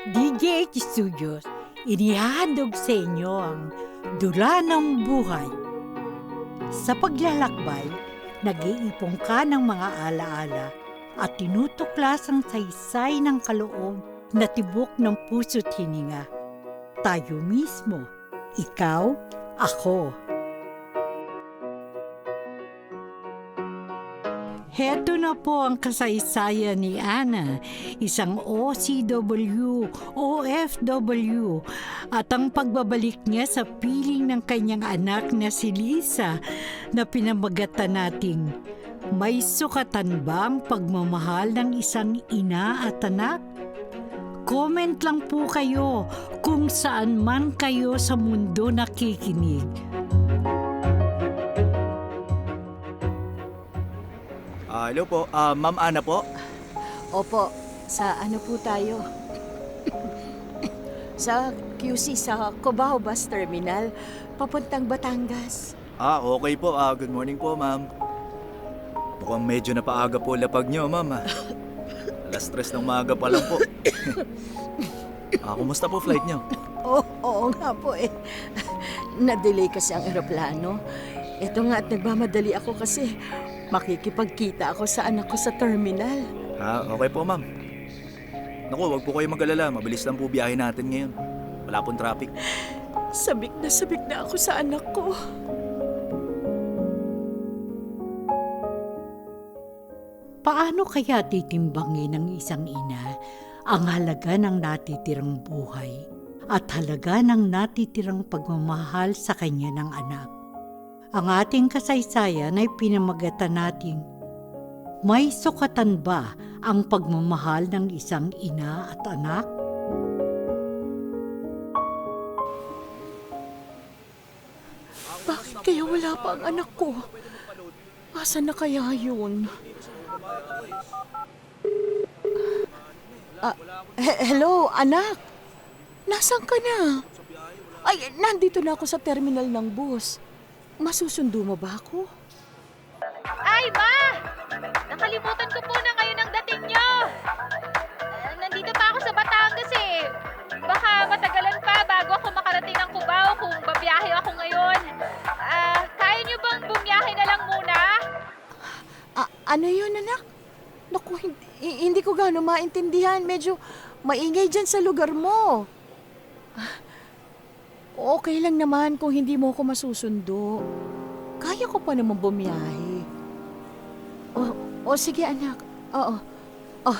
DJH Studios, inihahandog sa inyo ang Dula ng Buhay. Sa paglalakbay, nag-iipon ka ng mga alaala at tinutuklas ang saysay ng kaloob na tibok ng puso't hininga. Tayo mismo, ikaw, ako. Heto na po ang kasaysayan ni Ana, isang OCW, OFW, at ang pagbabalik niya sa piling ng kanyang anak na si Lisa na pinamagatan nating, may sukatan ba ang pagmamahal ng isang ina at anak? Comment lang po kayo kung saan man kayo sa mundo nakikinig. Hello po, Ma'am Ana po? Opo, sa ano po tayo? Sa QC sa Cubao Bus Terminal, papuntang Batangas. Okay po. Good morning po, ma'am. Mukhang medyo napaaga po lapag niyo, ma'am. Alas 3 ng maaga pa lang po. Kumusta po flight niyo? Oo nga po eh. Na-delay kasi ang eroplano. Ito nga at nagmamadali ako kasi makikipagkita ako sa anak ko sa terminal. Okay po, ma'am. Naku, wag po kayo mag-alala. Mabilis lang po biyahe natin ngayon. Wala pong traffic. Sabik na ako sa anak ko. Paano kaya titimbangin ng isang ina ang halaga ng natitirang buhay at halaga ng natitirang pagmamahal sa kanya ng anak? Ang ating kasaysayan ay pinamagatan nating, may sukatan ba ang pagmamahal ng isang ina at anak? Bakit kaya wala pa ang anak ko? Asan na kaya yun? Hello, anak. Nasaan ka na? Ay, nandito na ako sa terminal ng bus. Masusundo mo ba ako? Ay, Ma! Nakalimutan ko po na ngayon ang dating nyo. Nandito pa ako sa Batangas eh. Baka matagalan pa bago ako makarating ng Cubao kung babiyahe ako ngayon. Kaya nyo bang bumiyahe na lang muna? Ano yun, anak? Naku, hindi ko gaano maintindihan. Medyo maingay dyan sa lugar mo. Okay lang naman kung hindi mo ako masusundo. Kaya ko pa naman bumiyahe. Sige anak. Oo.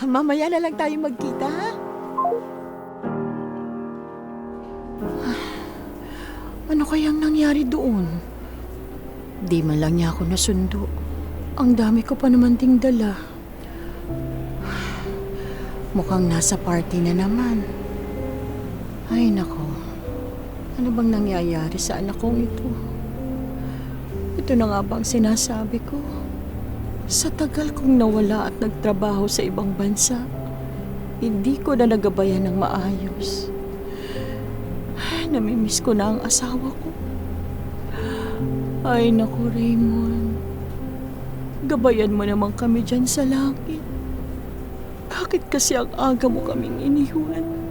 Mamaya na lang tayo magkita, ha? Ano kayang nangyari doon? Di man lang niya ako nasundo. Ang dami ko pa naman ding dala. Mukhang nasa party na naman. Ay, nako. Ano bang nangyayari sa anak kong ito? Ito na nga bang sinasabi ko? Sa tagal kong nawala at nagtrabaho sa ibang bansa, hindi ko na nagabayan ng maayos. Ay, namimiss ko na ang asawa ko. Ay, naku, Raymond. Gabayan mo naman kami dyan sa langit. Bakit kasi ang aga mo kaming iniwan?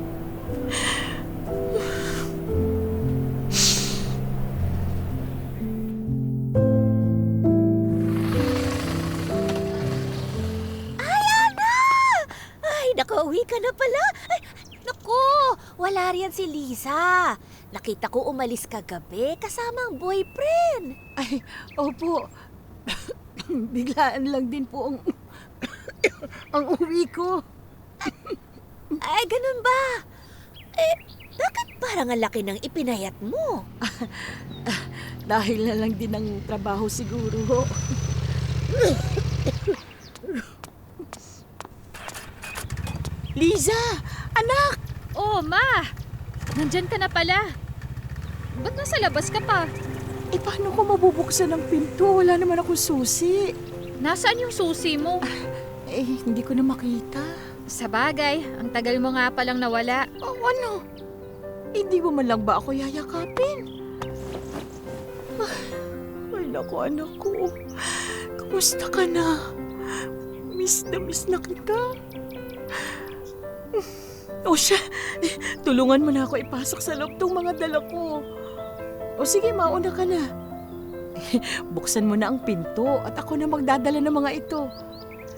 Nakauwi ka na pala? Ay, naku, wala riyan si Lisa. Nakita ko umalis kagabi kasama ang boyfriend. Ay, opo. Biglaan lang din po ang uwi ko. Ay, ganun ba? Bakit parang ang laki ng ipinayat mo? Dahil na lang din ang trabaho siguro. Liza! Anak! Oh, Ma! Nandyan ka na pala. Ba't nasa labas ka pa? Paano ko mabubuksan ang pinto? Wala naman akong susi. Nasaan yung susi mo? Hindi ko na makita. Sa bagay, ang tagal mo nga palang nawala. Ano? Hindi mo man lang ba ako yayakapin? Ay, naku, anak ko. Kumusta ka na? Miss na kita. O siya, tulungan mo na ako ipasok sa loob tong mga dala ko. O sige, mauna ka na. Buksan mo na ang pinto at ako na magdadala ng mga ito.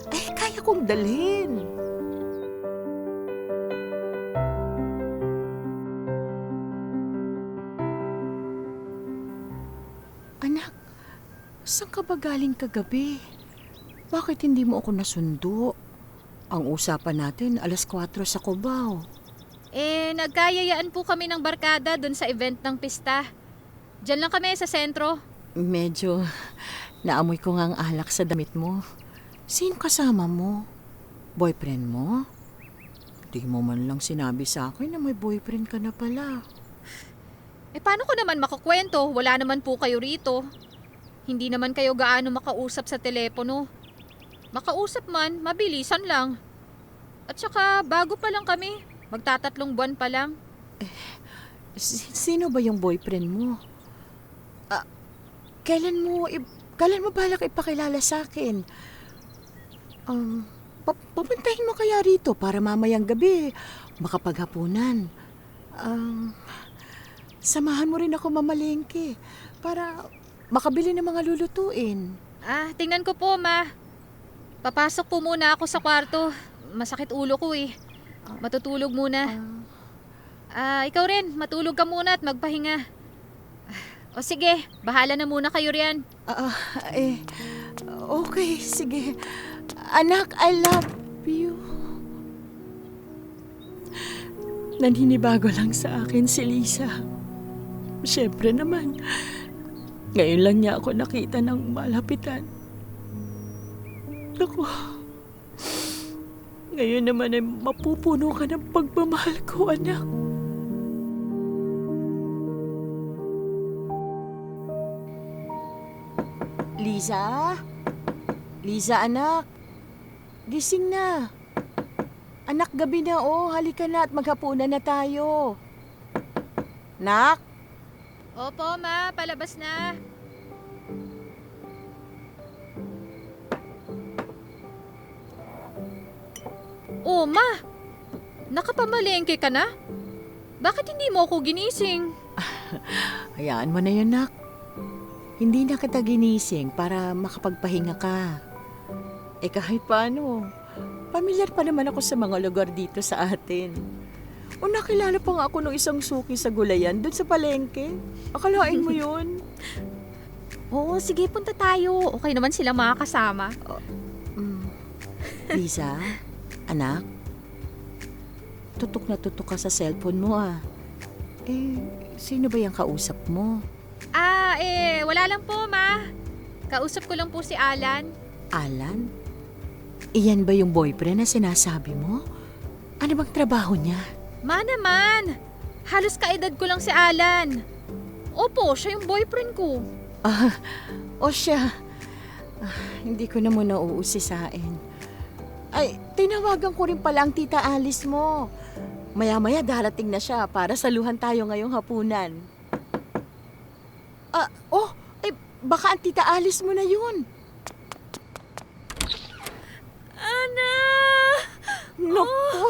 Ay, kaya kong dalhin. Anak, saan ka ba galing kagabi? Bakit hindi mo ako nasundo? Ang usapan natin, 4:00 sa Cubao. Nagkayayaan po kami ng barkada dun sa event ng pista. Diyan lang kami sa sentro. Medyo naamoy ko nga ang alak sa damit mo. Sino kasama mo? Boyfriend mo? Di mo man lang sinabi sa akin na may boyfriend ka na pala. Paano ko naman makakwento? Wala naman po kayo rito. Hindi naman kayo gaano makausap sa telepono. Makausap man, mabilisan lang. At saka, bago pa lang kami. Magtatatlong buwan pa lang. Sino ba yung boyfriend mo? Kailan mo balak ipakilala sa akin? Papuntahin mo kaya rito para mamayang gabi makapaghapunan. Samahan mo rin ako mamalengke para makabili ng mga lulutuin. Tingnan ko po, ma. Papasok po muna ako sa kwarto. Masakit ulo ko eh. Matutulog muna. Ikaw rin, matulog ka muna at magpahinga. O sige, bahala na muna kayo riyan. Okay, sige. Anak, I love you. Naninibago lang sa akin si Lisa. Siyempre naman, ngayon lang niya ako nakita ng malapitan. Naku, ngayon naman ay mapupuno ka ng pagmamahal ko, anak. Lisa? Lisa, anak. Gising na. Anak, gabi na halika na at maghapunan na tayo. Nak? Opo, ma. Palabas na. Oh, ma. Nakapamalengke ka na? Bakit hindi mo ako ginising? Hayaan mo na yun, nak. Hindi na kita ginising para makapagpahinga ka. Kahit paano, pamilyar pa naman ako sa mga lugar dito sa atin. Nakilala pa nga ako ng isang suki sa gulayan doon sa palengke. Akalain mo yun? Oo, sige, punta tayo. Okay naman sila makakasama. Lisa, anak, tutok na tutok ka sa cellphone mo sino ba yung kausap mo? Wala lang po, ma. Kausap ko lang po si Alan. Alan? Iyan ba yung boyfriend na sinasabi mo? Ano bang trabaho niya? Ma naman. Halos kaedad ko lang si Alan. Opo, siya yung boyfriend ko. O siya. Hindi ko na muna uusisain. Tinawagan ko rin pala ang tita Alice mo. Maya-maya darating na siya para saluhan tayo ngayong hapunan. Baka ang tita Alice mo na yun. Ana! Naku!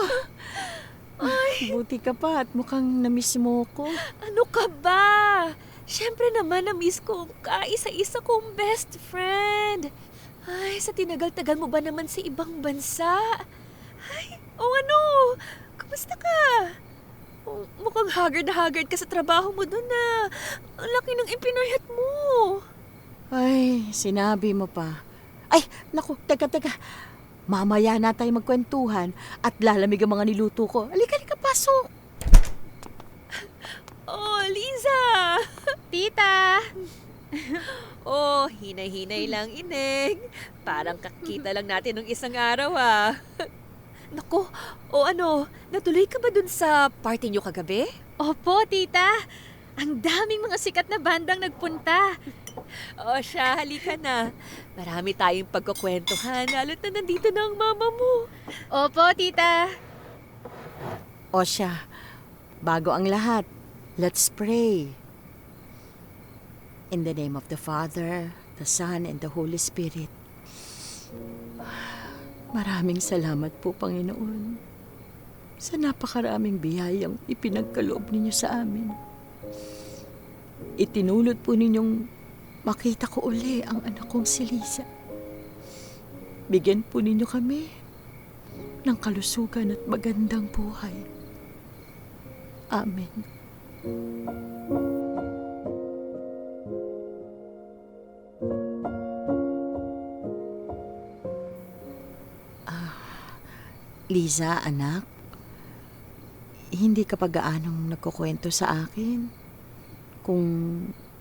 Buti ka pa at mukhang na-miss mo ko. Ano ka ba? Siyempre naman na-miss ko ka. Isa-isa kong best friend. Ay, sa tinagal-tagal mo ba naman sa ibang bansa? Ay, ano? Kamusta ka? Mukhang haggard na haggard ka sa trabaho mo doon na. Ang laki ng ipinayat mo. Ay, sinabi mo pa. Naku, teka. Mamaya na tayo magkwentuhan at lalamig ang mga niluto ko. Halika, pasok. Oh, Liza! Tita! Oh, hinay-hinay lang, Ineng. Parang kakita lang natin ng isang araw, Naku, natuloy ka ba dun sa party nyo kagabi? Opo, tita. Ang daming mga sikat na bandang nagpunta. O siya, halika na. Marami tayong pagkukwentuhan, lalo't na nandito na ang mama mo. Opo, tita. O siya, bago ang lahat, let's pray. In the name of the Father, the Son, and the Holy Spirit. Maraming salamat po, Panginoon. sa napakaraming biyayang ipinagkaloob ninyo sa amin. Itinulot po ninyong makita ko uli ang anak kong si Liza. Bigyan po ninyo kami ng kalusugan at magandang buhay. Amen. Liza, anak, hindi ka pa gaanong nagkukwento sa akin kung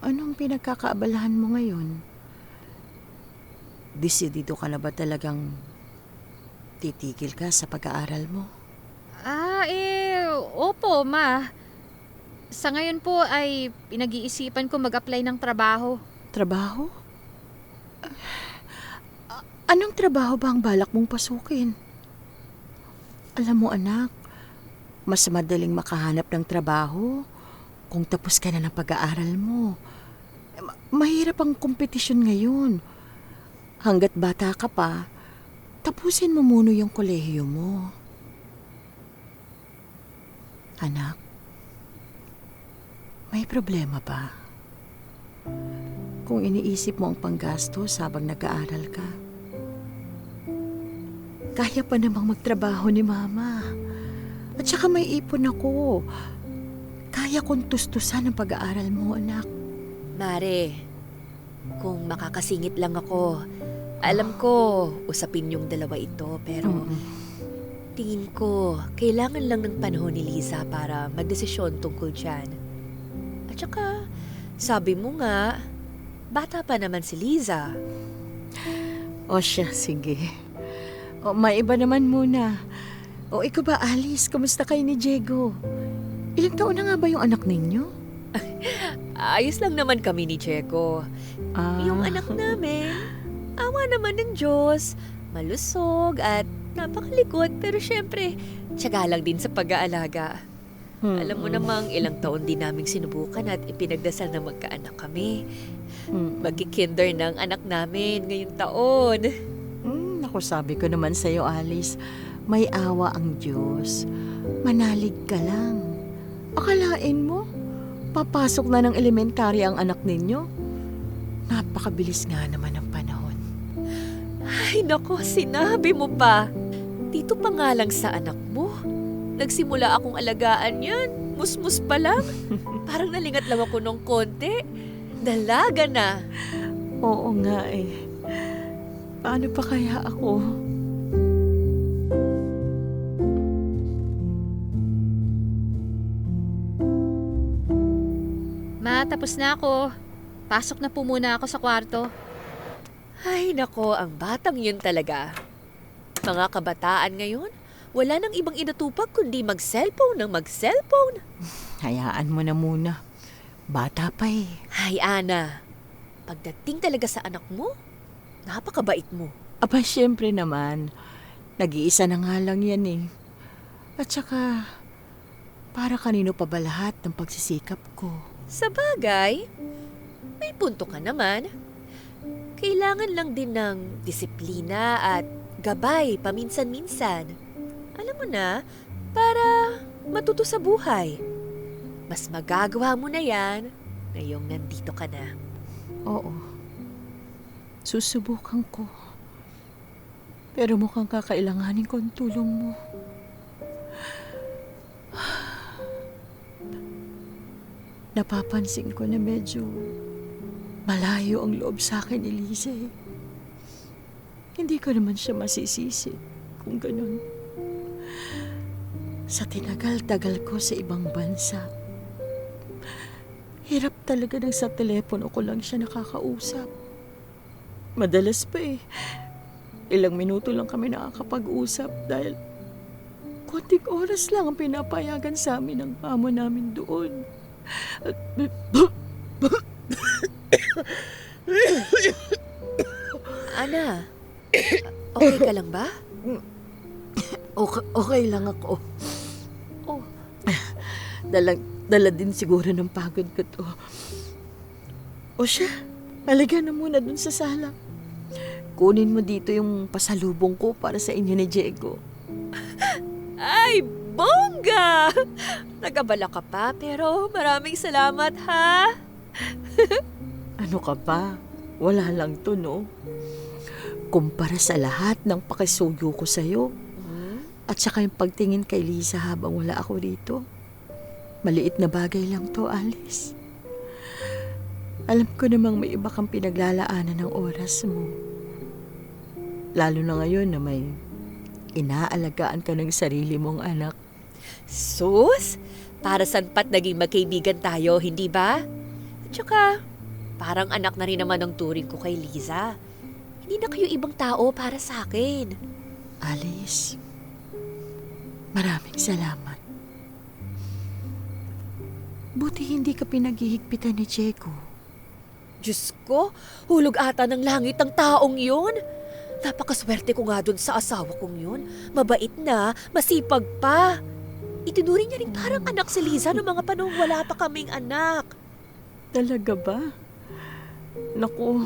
anong pinagkakaabalahan mo ngayon. Desidido ka na ba talagang titigil ka sa pag-aaral mo? Opo, Ma. Sa ngayon po ay pinag-iisipan ko mag-apply ng trabaho. Trabaho? Anong trabaho ba ang balak mong pasukin? Alam mo, anak, mas madaling makahanap ng trabaho kung tapos ka na ng pag-aaral mo. Mahirap ang kompetisyon ngayon. Hanggat bata ka pa, tapusin mo muna yung kolehiyo mo. Anak, may problema ba? Kung iniisip mo ang panggastos habang nag-aaral ka, kaya pa namang magtrabaho ni Mama. At saka may ipon ako. Kaya kong tustusan ang pag-aaral mo, anak. Mare, kung makakasingit lang ako, alam ko usapin yung dalawa ito, pero tingin ko kailangan lang ng panahon ni Liza para magdesisyon tungkol dyan. At saka, sabi mo nga, bata pa naman si Liza. O siya, sige. O, may iba naman muna. O, ikaw ba, Alice? Kumusta kayo ni Diego? Ilang taon na nga ba yung anak ninyo? Ayos lang naman kami ni Diego. Yung anak namin, awa naman ng Diyos, malusog at napakalikot, pero syempre, tiyaga lang din sa pag-aalaga. Alam mo namang ilang taon din naming sinubukan at ipinagdasal na magkaanak kami. Magkikinder ng anak namin ngayong taon. Ako sabi ko naman sa'yo, Alice, may awa ang Diyos. Manalig ka lang. Akalain mo, papasok na ng elementary ang anak ninyo? Napakabilis nga naman ang panahon. Ay nako, sinabi mo pa. Dito pa nga lang sa anak mo. Nagsimula akong alagaan yan. Musmus pa lang. Parang nalingat lang ako ng konti. Dalaga na. Oo nga eh. Paano pa kaya ako? Ma, tapos na ako. Pasok na po muna ako sa kwarto. Ay nako, ang batang yun talaga. Mga kabataan ngayon, wala nang ibang inatupag kundi mag-cellphone ng mag-cellphone. Hayaan mo na muna. Bata pa eh. Ay Ana, pagdating talaga sa anak mo, napakabait mo. Aba, syempre naman. Nag-iisa na nga lang yan eh. At saka, para kanino pa ba lahat ng pagsisikap ko? Sa bagay, may punto ka naman. Kailangan lang din ng disiplina at gabay paminsan-minsan. Alam mo na, para matuto sa buhay. Mas magagawa mo na yan ngayong nandito ka na. Oo. Susubukan ko. Pero mukhang kakailanganin ko ang tulong mo. Napapansin ko na medyo malayo ang loob sa akin ni Liza eh. Hindi ko naman siya masisisi kung ganun. Sa tinagal-tagal ko sa ibang bansa, hirap talaga nang sa telepono ko lang siya nakakausap. Madalas pa eh. Ilang minuto lang kami nakakapag-usap dahil konting oras lang ang pinapayagan sa amin ng amo namin doon. Ana, okay ka lang ba? Okay lang ako. Oh, Dala din siguro ng pagod ko to. O siya, halika na muna dun sa sala. Kunin mo dito yung pasalubong ko para sa inyo ni Diego. ay, bongga! Nag-abala ka pa, pero maraming salamat ha. Ano ka ba? Wala lang to, no? Kumpara sa lahat ng pakisuyo ko sa'yo. At saka yung pagtingin kay Lisa habang wala ako dito. Maliit na bagay lang to, Alice. Alam ko namang may iba kang pinaglalaanan ng oras mo. Lalo na ngayon na may inaalagaan ka ng sarili mong anak. Sus, para saan pat naging magkaibigan tayo, hindi ba? At saka, parang anak na rin naman ang turing ko kay Liza. Hindi na kayo ibang tao para sa akin. Alice, maraming salamat. Buti hindi ka pinaghihigpitan ni Diego. Diyos ko, hulog ata ng langit ang taong yun. Napakaswerte ko nga dun sa asawa kong yun. Mabait na, masipag pa. Itinuring niya rin parang anak si Liza noong mga panahong wala pa kaming anak. Talaga ba? Naku,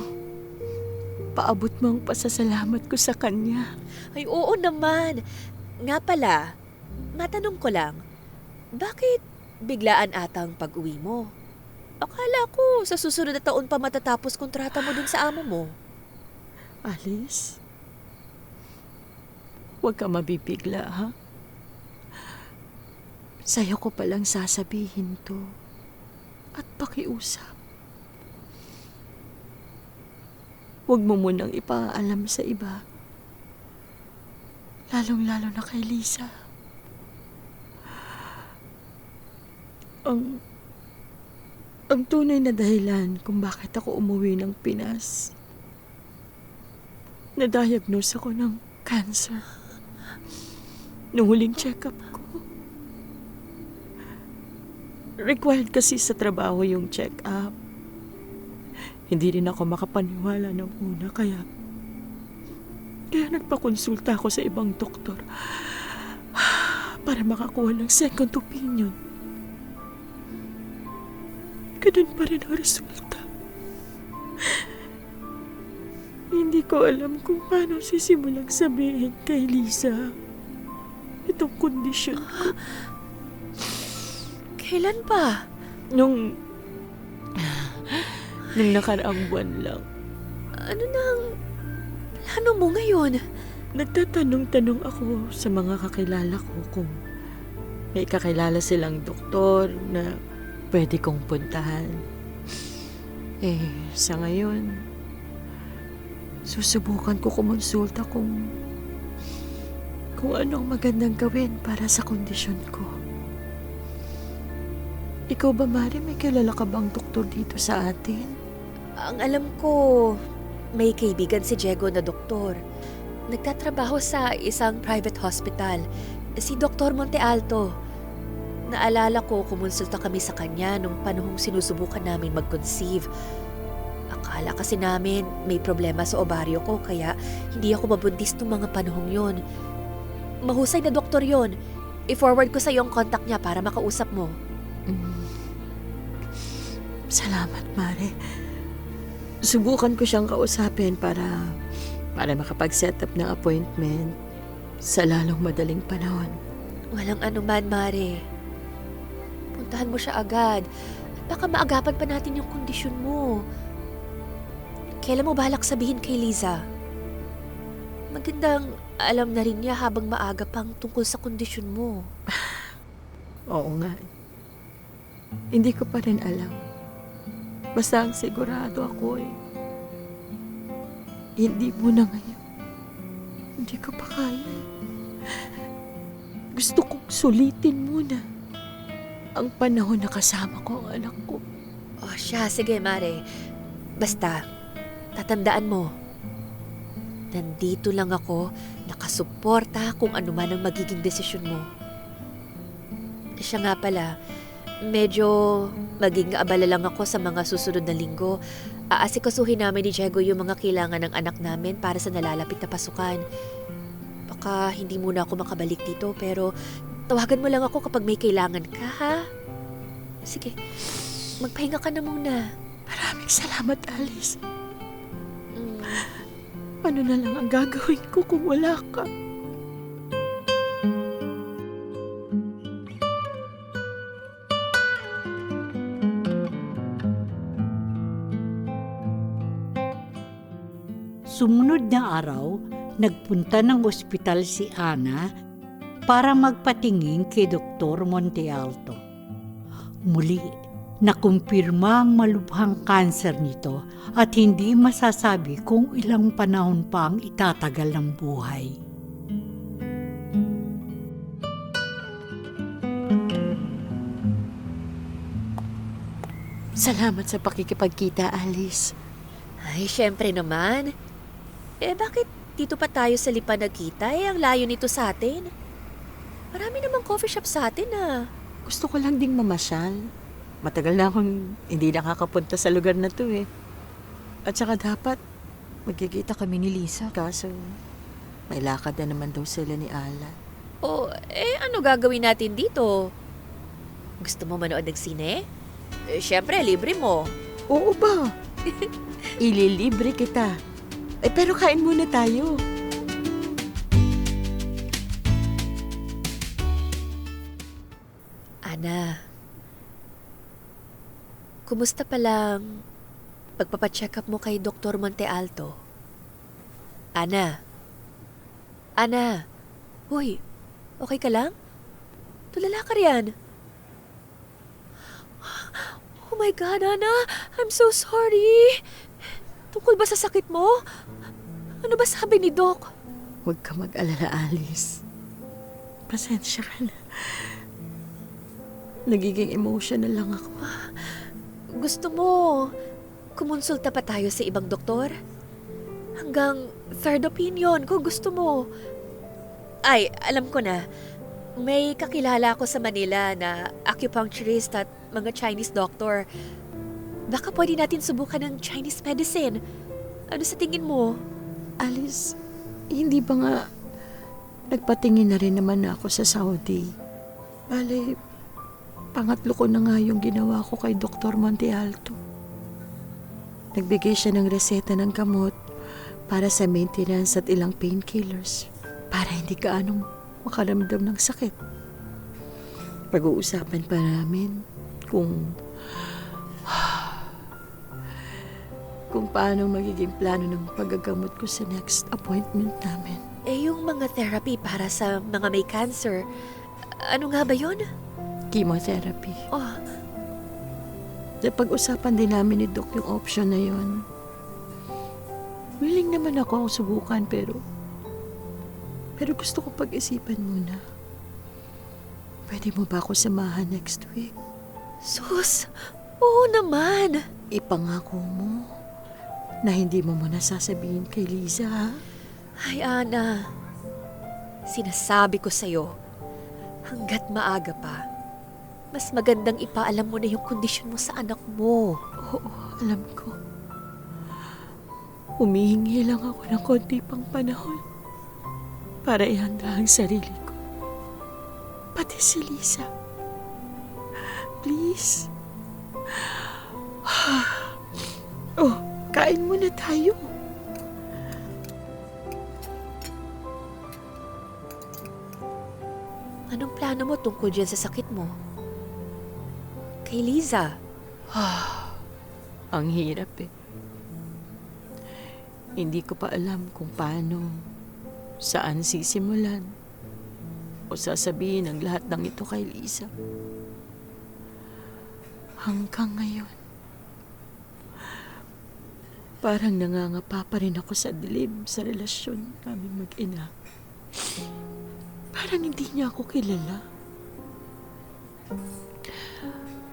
paabot mo ang pasasalamat ko sa kanya. Ay, oo naman. Nga pala, matanong ko lang, bakit biglaan ata ang pag-uwi mo? Akala ko sa susunod na taon pa matatapos kontrata mo dun sa amo mo. Alice, huwag ka mabibigla, ha? Sa'yo ko palang sasabihin to at pakiusap. Huwag mo munang ipaalam sa iba. Lalong-lalo na kay Lisa. Ang tunay na dahilan kung bakit ako umuwi ng Pinas. Na-diagnose ako ng cancer. Nung huling check-up ko. Required kasi sa trabaho yung check-up. Hindi rin ako makapaniwala ng una kaya nagpakonsulta ako sa ibang doktor para makakuha ng second opinion. Ganun pa rin ang resulta. Hindi ko alam kung paano sisimulang sabihin kay Lisa itong kondisyon ko. Kailan pa? Nung nakaraang buwan lang. Ano nang plano mo ngayon? Nagtatanong-tanong ako sa mga kakilala ko kung may kakilala silang doktor na pwede kong puntahan. Sa ngayon, susubukan ko kumonsulta kung anong magandang gawin para sa kondisyon ko. Ikaw ba, Mari, may kilala ka bang doktor dito sa atin? Ang alam ko, may kaibigan si Diego na doktor. Nagtatrabaho sa isang private hospital. Si Dr. Monte Alto. Naalala ko, kumonsulta kami sa kanya nung panahong sinusubukan namin mag-conceive. Akala kasi namin may problema sa ovaryo ko kaya hindi ako mabuntis nung mga panahong yon. Mahusay na doktor yon. I-forward ko sa iyo ang contact niya para makausap mo. Salamat, Mare. Subukan ko siyang kausapin para makapag-set up ng appointment sa lalong madaling panahon. Walang anuman, Mare. Puntahan mo siya agad. At baka maagapan pa natin yung kondisyon mo. Kailan mo balak sabihin kay Liza? Magandang alam na rin niya habang maaga pang tungkol sa kondisyon mo. Oo nga. Hindi ko pa rin alam. Basta ang sigurado ako hindi muna ngayon. Hindi ko pa kaya. Gusto kong sulitin muna ang panahon na kasama ko ang anak ko. Oh, siya. Sige, Mare. Basta, tatandaan mo. Nandito lang ako, nakasuporta kung ano man ang magiging desisyon mo. Siya nga pala, medyo maging abala lang ako sa mga susunod na linggo. Aasikasuhin namin ni Diego yung mga kailangan ng anak namin para sa nalalapit na pasukan. Baka hindi muna ako makabalik dito pero tawagan mo lang ako kapag may kailangan ka, ha? Sige, magpahinga ka na muna. Maraming salamat, Alice. Ano na lang ang gagawin ko kung wala ka? sumunod na araw, nagpunta ng ospital si Ana para magpatingin kay Dr. Montealto. Muli, nakumpirma ang malubhang kanser nito at hindi masasabi kung ilang panahon pa ang itatagal ng buhay. Salamat sa pakikipagkita, Alice. Ay, syempre naman. Bakit dito pa tayo sa Lipa nagkita? Ang layo nito sa atin. Marami namang coffee shop sa atin Gusto ko lang ding mamasyal. Matagal na akong hindi nakakapunta sa lugar na to eh. At saka dapat magkikita kami ni Lisa. Kaso may lakad na naman daw sila ni Alan. Ano gagawin natin dito? Gusto mo manood ng sine? Syempre, libre mo. Oo ba? Ililibre kita. Pero kain muna tayo. Ana, kumusta palang pagpapacheck up mo kay Dr. Montealto? Ana? Ana? Hoy, okay ka lang? Tulala ka riyan. Oh my God, Ana! I'm so sorry! Tungkol ba sa sakit mo? Ano ba sabi ni Doc? Huwag ka mag-alala, Alice. Pasensya ka na. Nagiging emotional lang ako. Gusto mo, kumonsulta pa tayo sa ibang doktor? Hanggang third opinion kung gusto mo. Ay, alam ko na. May kakilala ako sa Manila na acupuncturist at mga Chinese doctor. Baka pwede natin subukan ng Chinese medicine. Ano sa tingin mo? Alice, hindi ba nga nagpatingin na rin naman ako sa Saudi? Bale, pangatlo ko na nga yung ginawa ko kay Dr. Montealto. Nagbigay siya ng reseta ng gamot para sa maintenance at ilang painkillers para hindi ka anong makaramdam ng sakit. Pag-uusapan pa namin kung paano magiging plano ng paggagamot ko sa next appointment namin. Yung mga therapy para sa mga may cancer, ano nga ba yun? Chemotherapy. Oh, Pag-usapan din namin ni Doc yung option na yon. Willing naman ako ang subukan pero gusto ko pag-isipan muna. Pwede mo ba ako samahan next week? sus! Oo naman! Ipangako mo na hindi mo muna sasabihin kay Liza, ha? Ay, Ana. Sinasabi ko sa'yo, hanggat maaga pa, mas magandang ipaalam mo na yung kondisyon mo sa anak mo. Oo, alam ko. Humihingi lang ako ng konti pang panahon para ihanda ang sarili ko. Pati si Lisa. Please. Oh, kain muna tayo. Anong plano mo tungkol dyan sa sakit mo? Kay Liza. Ang hirap eh. Hindi ko pa alam kung paano, saan sisimulan, o sasabihin ang lahat ng ito kay Lisa. Hanggang ngayon, parang nangangapa pa rin ako sa dilim sa relasyon namin mag-ina. Parang hindi niya ako kilala.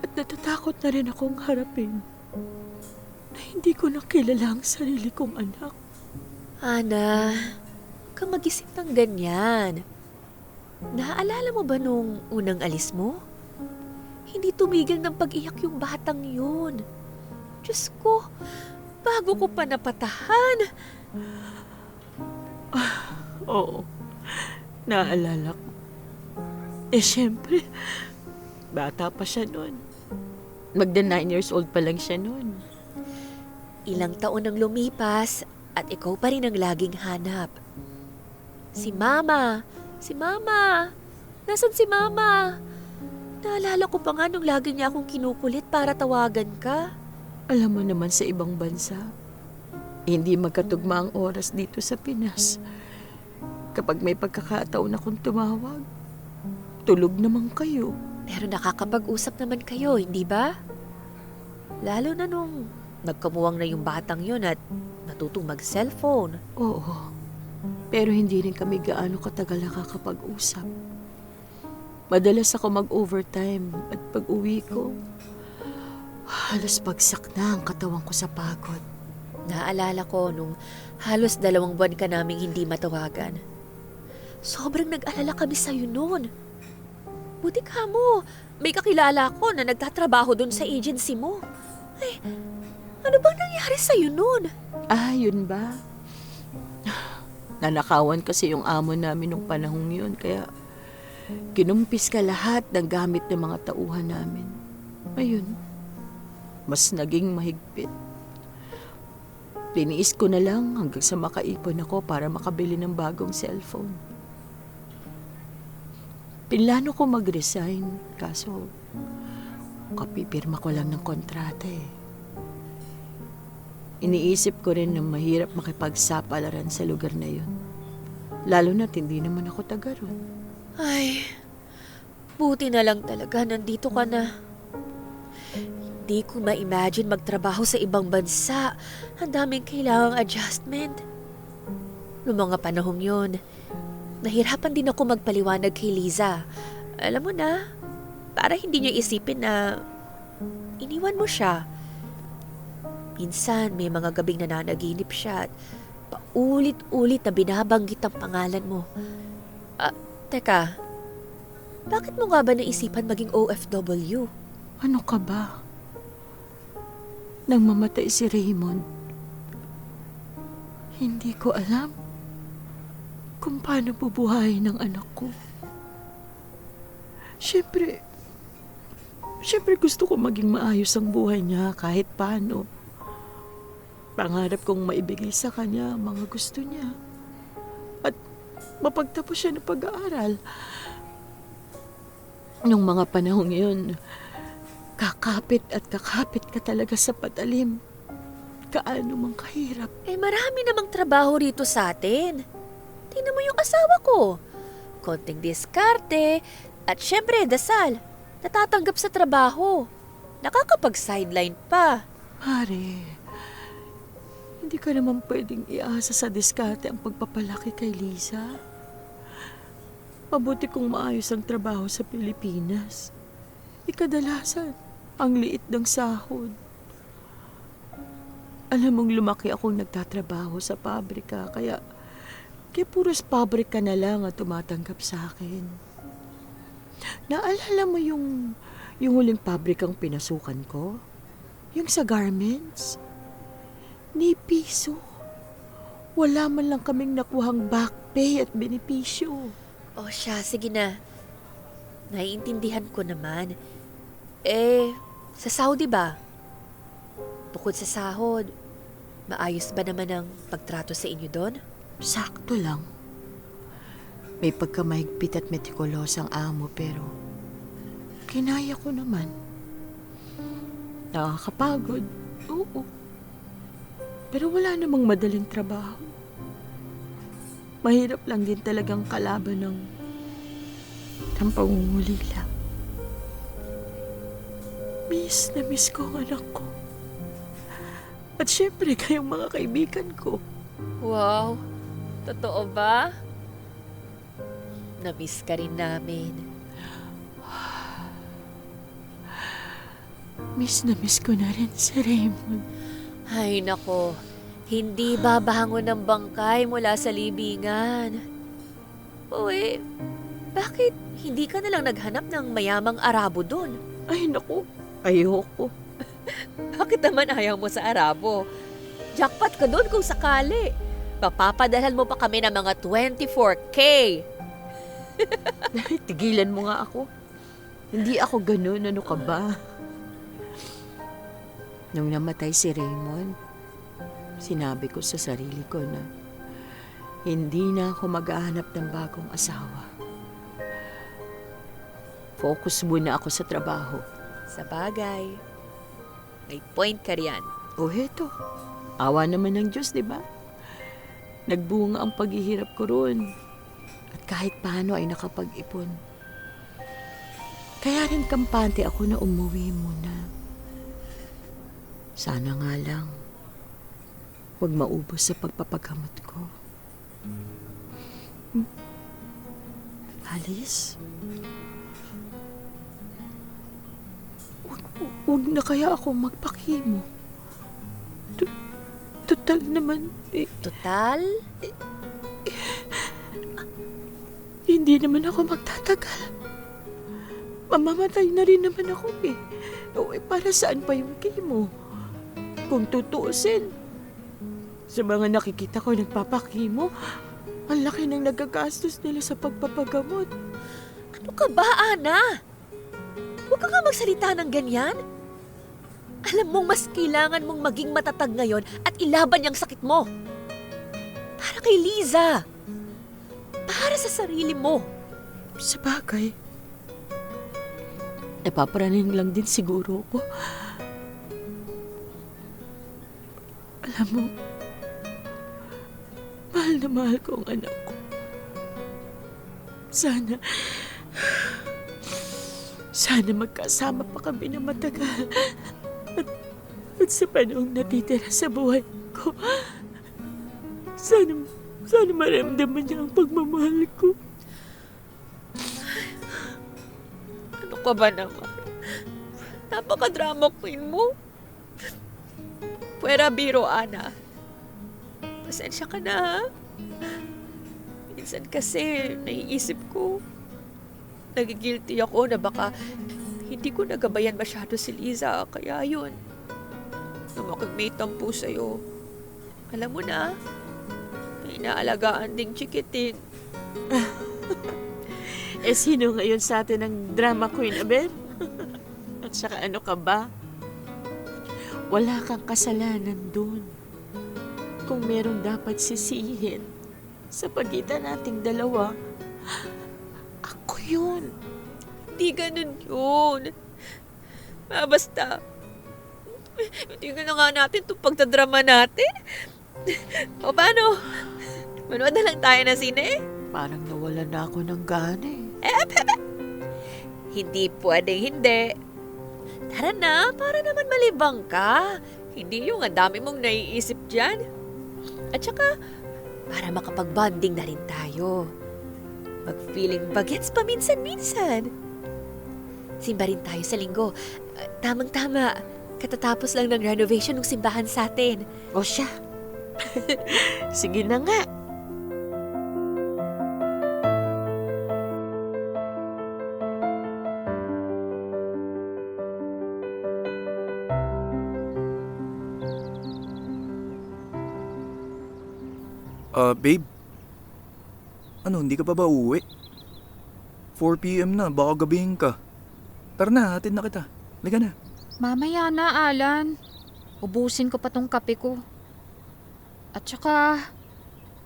At natatakot na rin akong harapin na hindi ko nakilala ang sarili kong anak. Ana, huwag kang mag-isip ng ganyan. Naaalala mo ba nung unang alis mo? Hindi tumigil ng pag-iyak yung batang yun. Diyos ko, bago ko pa napatahan. Oo, naalala ko. Siyempre, bata pa siya noon. Magda 9 years old pa lang siya noon. Ilang taon nang lumipas at ikaw pa rin ang laging hanap. Si Mama! Si Mama! Nasaan si Mama? Naalala ko pa nga nung lagi niya akong kinukulit para tawagan ka. Alam mo naman sa ibang bansa, Hindi magkatugma ang oras dito sa Pinas. Kapag may pagkakataon akong tumawag, tulog naman kayo. Pero nakakapag-usap naman kayo, hindi ba? Lalo na nung nagkamuwang na yung batang yun at natutong mag-cellphone. Oo. Pero hindi rin kami gaano katagal nakakapag-usap. Madalas ako mag-overtime at pag-uwi ko, halos bagsak na ang katawan ko sa pagod. Naalala ko nung halos 2 buwan ka naming hindi matawagan. Sobrang nag-alala kami sa'yo noon. Buti ka mo, may kakilala ko na nagtatrabaho doon sa agency mo. Ay, ano bang nangyari sa'yo noon? Yun ba? Nanakawan kasi yung amo namin nung panahong yun, kaya kinumpis ka lahat ng gamit ng mga tauhan namin. Ayun, mas naging mahigpit. Tiniis ko na lang hanggang sa makaipon ako para makabili ng bagong cellphone. Pinlano ko mag-resign, kaso kapipirma ko lang ng kontrata eh. Iniisip ko rin na mahirap makipagsapalaran sa lugar na yun. Lalo na't hindi naman ako taga ron. Ay, buti na lang talaga nandito ka na. Hindi ko ma-imagine magtrabaho sa ibang bansa. Ang daming kailangang adjustment. Noong mga panahong yun, nahirapan din ako magpaliwanag kay Liza. Alam mo na, para hindi niya isipin na iniwan mo siya. Minsan may mga gabing nananaginip siya at paulit-ulit na binabanggit ang pangalan mo. Teka, bakit mo nga ba naisipan maging OFW? Ano ka ba? Nang mamatay si Raymond, hindi ko alam kung paano bubuhayin ang anak ko. Siyempre gusto ko maging maayos ang buhay niya kahit paano. Pangarap kong maibigay sa kanya ang mga gusto niya. At mapagtapos siya ng pag-aaral. Nung mga panahong yun, kakapit ka talaga sa patalim. Kaano mang kahirap. Marami namang trabaho rito sa atin. Tingnan mo yung asawa ko. Konting diskarte at syempre dasal. Natatanggap sa trabaho. Nakakapag-sideline pa. Mare, hindi ka naman pwedeng iasa sa diskarte ang pagpapalaki kay Lisa. Mabuti kung maayos ang trabaho sa Pilipinas. Ikadalasan, ang liit ng sahod. Alam mong lumaki akong nagtatrabaho sa pabrika, kaya puros pabrika na lang ang tumatanggap sa akin. Naalala mo yung huling pabrikang pinasukan ko? Yung sa garments? Ni piso. Wala man lang kaming nakuhang back pay at benepisyo. O siya, sige na. Naiintindihan ko naman. Sa Saudi ba? Bukod sa sahod, maayos ba naman ang pagtrato sa inyo doon? Sakto lang. May pagkamahigpit at metikulos ang amo pero kinaya ko naman. Nakakapagod, oo. Pero wala namang madaling trabaho. Mahirap lang din talagang kalaban ng pangungulila. Miss na miss ko ang anak ko. At syempre kayong mga kaibigan ko. Wow, totoo ba? Na-miss ka rin namin. Miss na miss ko na rin si Raymond. Ay nako, hindi babangon ng bangkay mula sa libingan. Uy, bakit hindi ka nalang naghanap ng mayamang Arabo doon? Ay naku, ayoko. Bakit naman ayaw mo sa Arabo? Jackpot ka doon kung sakali. Papapadalhan mo pa kami ng mga 24K. Tigilan mo nga ako. Hindi ako ganun, ano ka ba? Nung namatay si Raymond, sinabi ko sa sarili ko na hindi na ako maghahanap ng bagong asawa. Focus muna ako sa trabaho. Sa bagay, may point ka riyan. O heto, Awa naman ng Diyos, di ba? Nagbunga ang paghihirap ko roon. At kahit paano ay nakapag-ipon. Kaya rin kampante ako na umuwi muna. Sana nga lang, huwag maubos sa pagpapagamot ko. Alice? Huwag na kaya ako magpakimo. Total naman, Total? hindi naman ako magtatagal. Mamamatay na rin naman ako eh. Para saan pa yung chemo? Kung tutuusin, sa mga nakikita ko nagpapakimo, ang laki ng nagagastos nila sa pagpapagamot. Ano ka ba, Ana? Huwag ka nga magsalita ng ganyan. Alam mong mas kailangan mong maging matatag ngayon at ilaban yung sakit mo. Para kay Liza. Para sa sarili mo. Sa bagay, napaparaning lang din siguro ko. Alam mo, mahal na mahal ko ang anak ko. Sana magkasama pa kami na matagal. At sa panahong natitira sa buhay ko, sana maramdaman niya ang pagmamahal ko. Ano ka ba naman? Napaka-drama queen mo. Puwera biro, Ana. Pasensya ka na, ha? Minsan kasi, naiisip ko, nagigilty ako na baka hindi ko nagabayan masyado si Liza. Kaya yun, nung may tampo sa'yo, alam mo na, may inaalagaan ding chikiting. Sino ngayon sa atin ang drama queen, Abel? At saka ano ka ba? Wala kang kasalanan dun. Kung meron dapat sisihin sa pagitan nating dalawa, ako yun. Hindi ganun yun. Basta, hindi na nga natin itong pagdadrama natin. O paano? Manood na lang tayo ng sine? Parang nawala na ako ng gana eh. Hindi pwedeng hindi. Tara na, para naman malibang ka. Hindi yung ang dami mong naiisip dyan. At saka, para makapag-bonding na rin tayo. Mag-feeling bagets paminsan-minsan. Simba rin tayo sa linggo. Tamang-tama. Katatapos lang ng renovation ng simbahan sa atin. O siya. Sige na nga. Babe? Ano, hindi ka pa ba uuwi? 4 p.m. na, baka gabihin ka. Tara na, hatid na kita. Liga na. Mamaya na, Alan. Ubusin ko pa tong kape ko. At saka,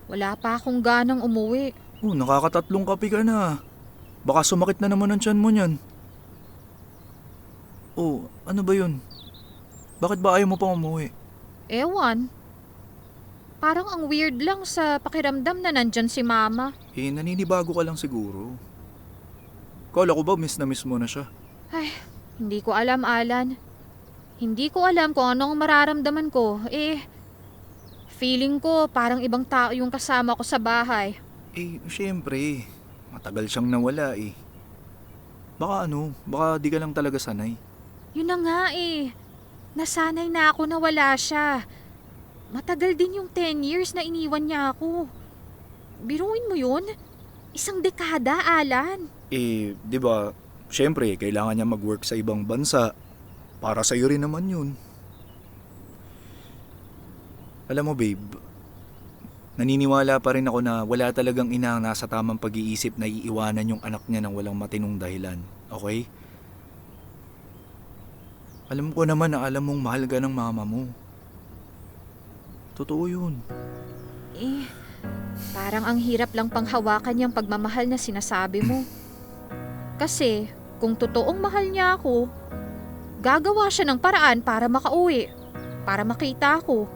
wala pa akong ganang umuwi. Oh, nakakatatlong kape ka na. Baka sumakit na naman ang tiyan mo niyan. Oh, ano ba yun? Bakit ba ayaw mo pang umuwi? Ewan. Parang ang weird lang sa pakiramdam na nandyan si Mama. Naninibago ka lang siguro. Kala ko ba miss na miss mo na siya? Ay, hindi ko alam, Alan. Hindi ko alam kung anong mararamdaman ko. Feeling ko parang ibang tao yung kasama ko sa bahay. Syempre. Matagal siyang nawala eh. Baka di ka lang talaga sanay. Yun na nga Nasanay na ako na wala siya. Matagal din yung 10 years na iniwan niya ako. Biruin mo yun? 1 dekada, Alan. Di ba, syempre, kailangan niya mag-work sa ibang bansa. Para sa'yo rin naman yun. Alam mo, babe, naniniwala pa rin ako na wala talagang ina ang nasa tamang pag-iisip na iiwanan yung anak niya ng walang matinong dahilan. Okay? Alam ko naman na alam mong mahal ka ng mama mo. Totoo yun. Parang ang hirap lang panghawakan yung pagmamahal na sinasabi mo. Kasi, kung totoong mahal niya ako, gagawa siya ng paraan para makauwi, para makita ako.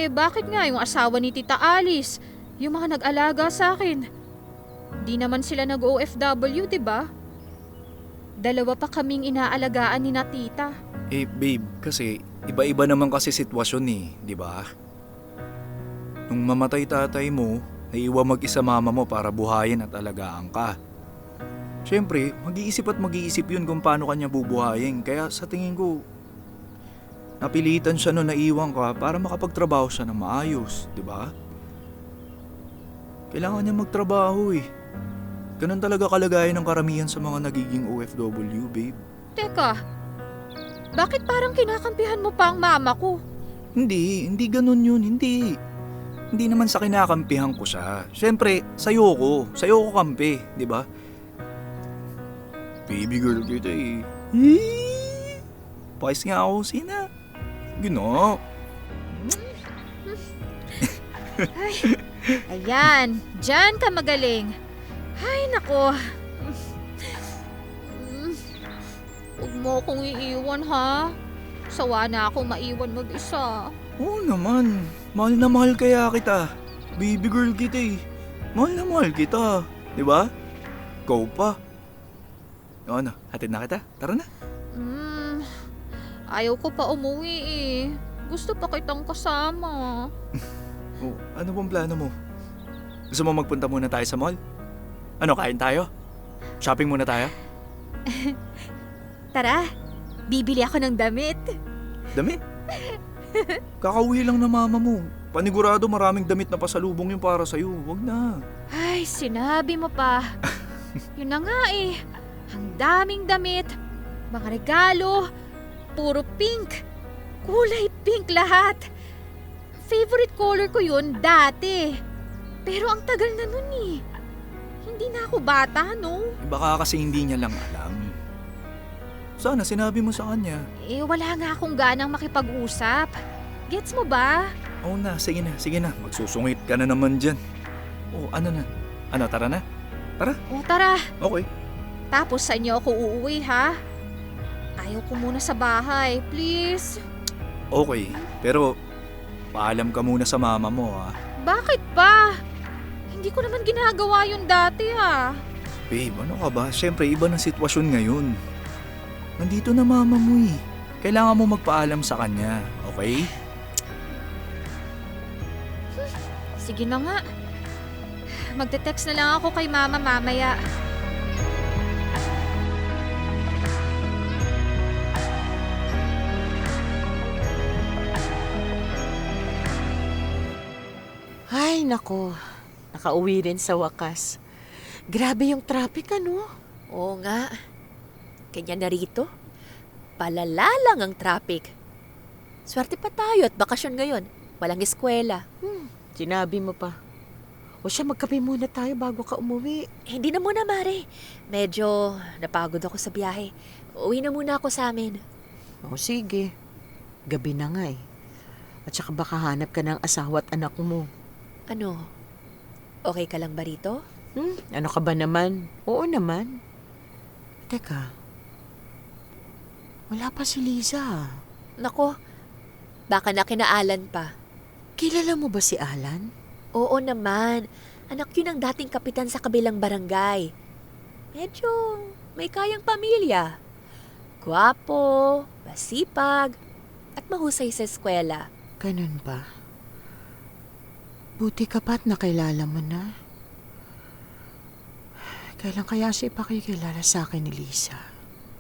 Bakit nga yung asawa ni Tita Alice, yung mga nag-alaga sa akin? Di naman sila nag-OFW, di ba? Dalawa pa kaming inaalagaan ni na tita. Babe, kasi iba-iba naman kasi sitwasyon di ba? Nung mamatay tatay mo, naiwan mag-isa mama mo para buhayin at alagaan ka. Siyempre, mag-iisip yun kung paano kanya bubuhayin. Kaya sa tingin ko, napilitan siya nung naiwan ka para makapagtrabaho siya ng maayos, di ba? Kailangan niya magtrabaho Ganun talaga kalagayan ng karamihan sa mga nagiging OFW, babe. Teka, bakit parang kinakampihan mo pa ang mama ko? Hindi ganun yun, hindi. Hindi naman sa kinakampihan ko siya. Siyempre, sa'yo ko kampi, di ba? Baby girl kita Pakis nga ako, Sina. Gino. Ayan, dyan ka magaling. Ay, nako. Huwag mo akong iiwan, ha? Sawa na ako maiwan mag-isa. Oo naman. Mahal na mahal kaya kita. Baby girl kita Mahal na mahal kita. Di ba? Ikaw pa. Ano, hatid na kita? Tara na. Ayaw ko pa umuwi Gusto pa kitang kasama. Oh, ano bang plano mo? Gusto mo magpunta muna tayo sa mall? Ano, kain tayo? Shopping muna tayo? Tara, bibili ako ng damit. Damit? Kakauwi lang na mama mo. Panigurado maraming damit na pasalubong yung para sa'yo. Wag na. Ay, sinabi mo pa. Yun na nga Ang daming damit, mga regalo, puro pink. Kulay pink lahat. Favorite color ko yun dati. Pero ang tagal na nun Hindi na ako bata, no? Baka kasi hindi niya lang alam. Sana sinabi mo sa kanya. Wala nga akong ganang makipag-usap. Gets mo ba? Oo na, sige na. Magsusungit ka na naman dyan. Oh, ano na? Ano, tara na? Tara. O tara, Okay. tapos sa inyo ako uuwi, ha? Ayaw ko muna sa bahay, please. Okay, pero paalam ka muna sa mama mo, ha? Bakit ba? Hindi ko naman ginagawa yun dati, ha? Babe, ano ka ba? Siyempre, iba na sitwasyon ngayon. Nandito na mama mo Kailangan mo magpaalam sa kanya, okay? Sige na nga. Magte-text na lang ako kay mama mamaya. Ay, nako. Nakauwi rin sa wakas. Grabe yung traffic, ano? Oo nga. Kanya na rito. Palala lang ang traffic. Swerte pa tayo at bakasyon ngayon. Walang eskwela. Sinabi mo pa. O siya, magkape muna tayo bago ka umuwi. Hindi na muna, Mare. Medyo napagod ako sa biyahe. Uwi na muna ako sa amin. O sige. Gabi na nga At saka baka hanap ka ng asawa at anak mo. Ano? Okay ka lang ba rito? Ano ka ba naman? Oo naman. Teka. Wala pa si Liza. Nako, baka nakinaalan pa. Kilala mo ba si Alan? Oo naman. Anak yun ang dating kapitan sa kabilang barangay. Medyo may kayang pamilya. Gwapo, masipag, at mahusay sa eskwela. Ganun ba? Buti ka pa't nakilala mo na. Kailan kaya siya ipakikilala sa akin ni Lisa?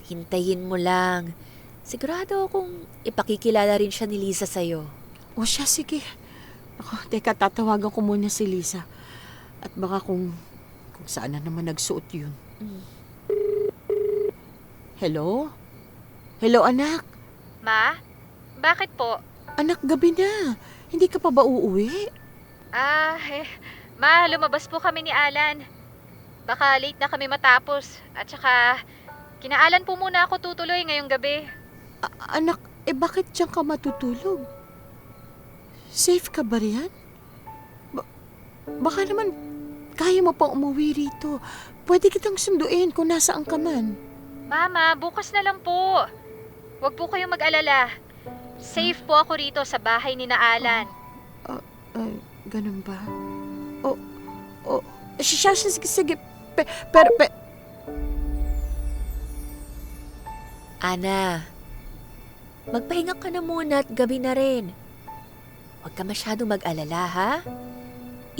Hintayin mo lang. Sigurado akong ipakikilala rin siya ni Lisa sa'yo. O siya, sige. Ako, teka, tatawagan ko muna si Lisa. At baka kung saan na naman nagsuot yun. Hello? Hello, anak? Ma? Bakit po? Anak, gabi na. Hindi ka pa ba uuwi? Ma, lumabas po kami ni Alan. Baka late na kami matapos. At saka, kinaalan po muna ako tutuloy ngayong gabi. Anak, bakit diyan ka matutulog? Safe ka ba riyan? Baka naman kaya mo pang umuwi rito. Pwede kitang sunduin kung nasaan ka man. Mama, bukas na lang po. Huwag po kayong mag-alala. Safe po ako rito sa bahay ni na Alan. Ay, ganun ba? Sige. Pero, Ana, magpahinga ka na muna at gabi na rin. Huwag ka masyadong mag-alala, ha?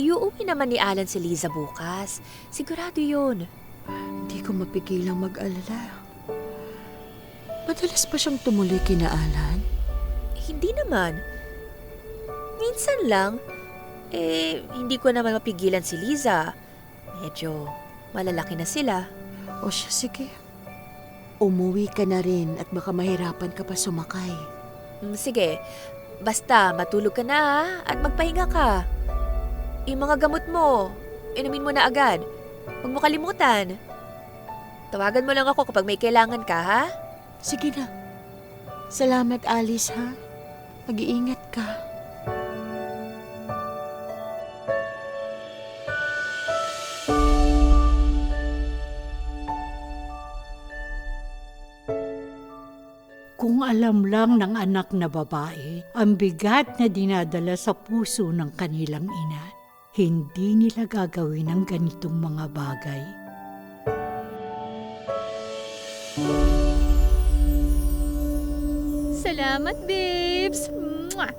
Iuuwi naman ni Alan si Liza bukas. Sigurado yun. hindi ko mapigilang mag-alala. Madalas pa siyang tumuloy kina Alan? Hindi naman. Minsan lang. Hindi ko naman mapigilan si Liza. Medyo malalaki na sila. O siya, sige. Umuwi ka na rin at baka mahirapan ka pa sumakay. Sige, basta matulog ka na ha, at magpahinga ka. Yung mga gamot mo, inumin mo na agad. Huwag mo kalimutan. Tawagan mo lang ako kapag may kailangan ka, ha? Sige na. Salamat, Alice, ha? Mag-iingat ka. Kung alam lang ng anak na babae ang bigat na dinadala sa puso ng kanilang ina, hindi nila gagawin ang ganitong mga bagay. Salamat, babes. Mwah!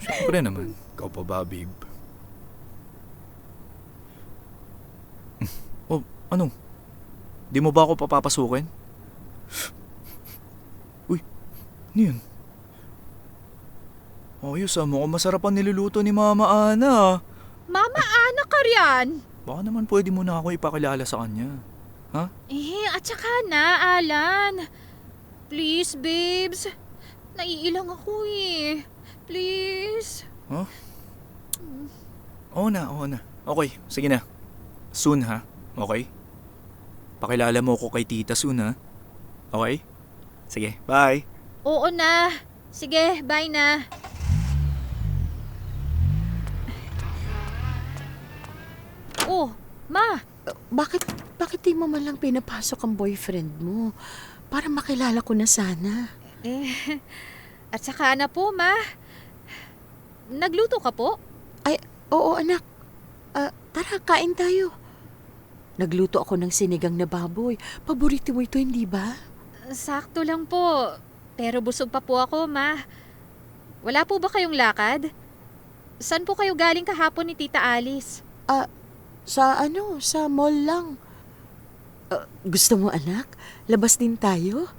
Siyempre naman. Ikaw pa ba, babe? Oh, ano? Di mo ba ako papapasukin? Uy, ano yun? Ayos mukhang masarap ang niluluto ni Mama Ana. Mama, anak ka riyan. Baka naman pwede mo na ako ipakilala sa kanya. At saka na, Alan. Please, babes. Naiilang ako eh. Please. Oo na. Okay, sige na. Soon ha, okay? Pakilala mo ko kay tita soon ha. Okay? Sige, bye. Oo na. Sige, bye na. Oh, ma. Bakit di mo man lang pinapasok ang boyfriend mo? Para makilala ko na sana. At saka na po, ma. Nagluto ka po? Ay, oo anak. Tara, kain tayo. Nagluto ako ng sinigang na baboy. Paborito mo ito, hindi ba? Sakto lang po. Pero busog pa po ako, ma. Wala po ba kayong lakad? Saan po kayo galing kahapon ni Tita Alice? Sa mall lang. Gusto mo anak? Labas din tayo?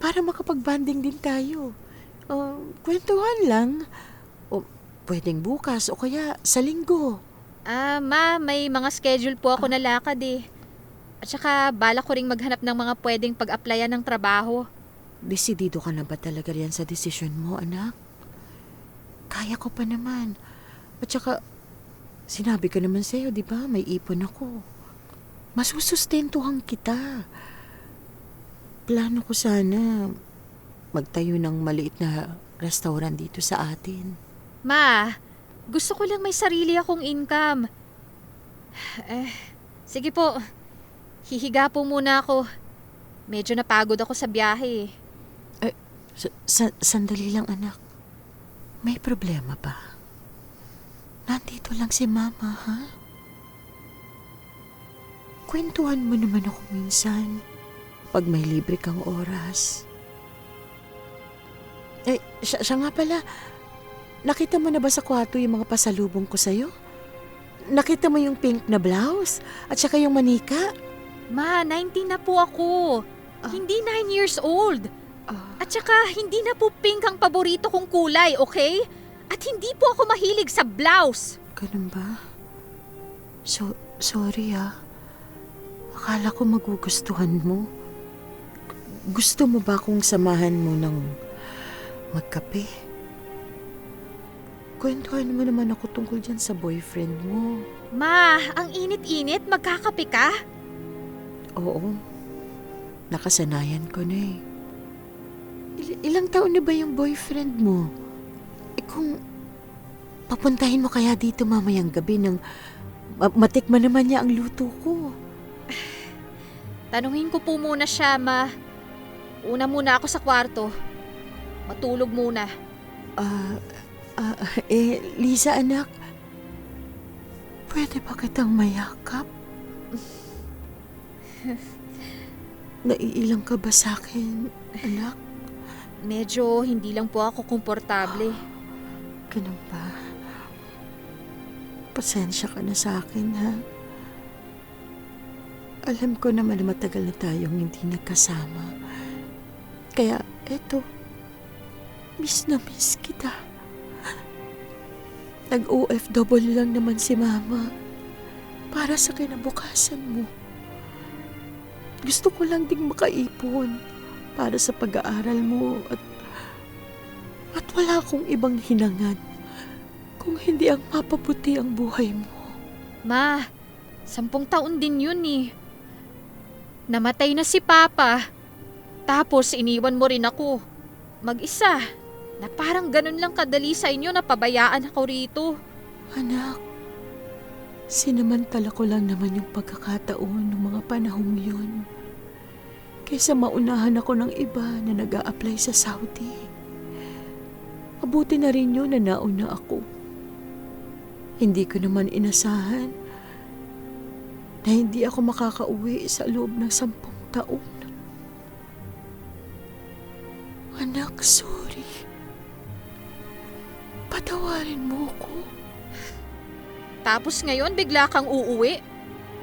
Para makapag-banding din tayo. Kwentuhan lang. O, pwedeng bukas o kaya sa linggo. Ma, may mga schedule po ako na lakad eh. At saka bala ko ring maghanap ng mga pwedeng pag-applyan ng trabaho. Desidido ka na ba talaga riyan sa desisyon mo, anak? Kaya ko pa naman. At saka, sinabi ko naman sa'yo, di ba? May ipon ako. Masusustentuhan kita. Plano ko sana magtayo ng maliit na restaurant dito sa atin. Ma, gusto ko lang may sarili akong income. Sige po. Hihiga po muna ako. Medyo napagod ako sa biyahe. Sandali lang, anak. May problema ba? Nandito lang si Mama, ha? Kwentuhan mo naman ako minsan pag may libre kang oras. Siya nga pala. Nakita mo na ba sa kwarto yung mga pasalubong ko sa'yo? Nakita mo yung pink na blouse? At saka yung manika? Ma, 19 na po ako. Hindi 9 years old. At saka hindi na po pink ang paborito kong kulay, okay? At hindi po ako mahilig sa blouse. Ganun ba? Sorry Akala ko magugustuhan mo. Gusto mo ba akong samahan mo ng magkape? Kwentuhan mo naman ako tungkol dyan sa boyfriend mo. Ma, ang init-init, magkakape ka? Oo. Nakasanayan ko na eh. Ilang taon na ba yung boyfriend mo? Kung papuntahin mo kaya dito mamayang gabi nang matikman naman niya ang luto ko. Tanungin ko po muna siya, ma. Una muna ako sa kwarto. Matulog muna. Lisa anak, pwede ba kitang mayakap? Naiilang ka ba sa akin, anak? Medyo hindi lang po ako komportable. Ganun ba? Pasensya ka na sa akin, ha? Alam ko naman na matagal na tayong hindi nagkasama. Kaya, eto, miss na miss kita. Nag-OFW lang naman si Mama para sa kinabukasan mo. Gusto ko lang ding makaipon para sa pag-aaral mo at wala akong ibang hinangad kung hindi ang mapabuti ang buhay mo. Ma, 10 taon din yun eh. Namatay na si Papa. Tapos iniwan mo rin ako. Mag-isa. Na parang ganun lang kadali sa inyo na pabayaan ako rito. Anak, sinamantala ko lang naman yung pagkakataon ng mga panahong yun. Kaysa maunahan ako ng iba na nag-a-apply sa Saudi. Mabuti na rin yun na nauna ako. Hindi ko naman inasahan na hindi ako makakauwi sa loob ng 10 taon. Anak, sorry. Patawarin mo ko. Tapos ngayon bigla kang uuwi?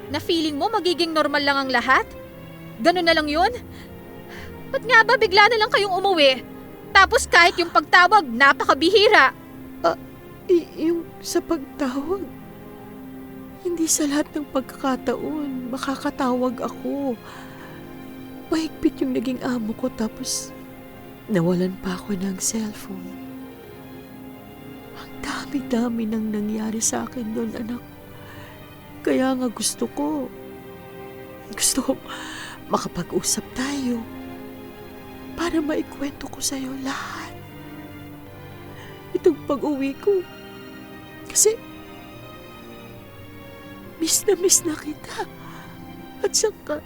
Na feeling mo magiging normal lang ang lahat? Ganun na lang yun? Ba't nga ba bigla na lang kayong umuwi? Tapos kahit yung pagtawag, napakabihira. Yung sa pagtawag, hindi sa lahat ng pagkakataon makakatawag ako. Mahigpit yung naging amo ko tapos nawalan pa ako ng cellphone. Ang dami-dami nang nangyari sa akin doon, anak. Kaya nga gusto ko makapag-usap tayo para maikwento ko sa'yo lahat. Itong pag-uwi ko. Kasi miss na kita. At saka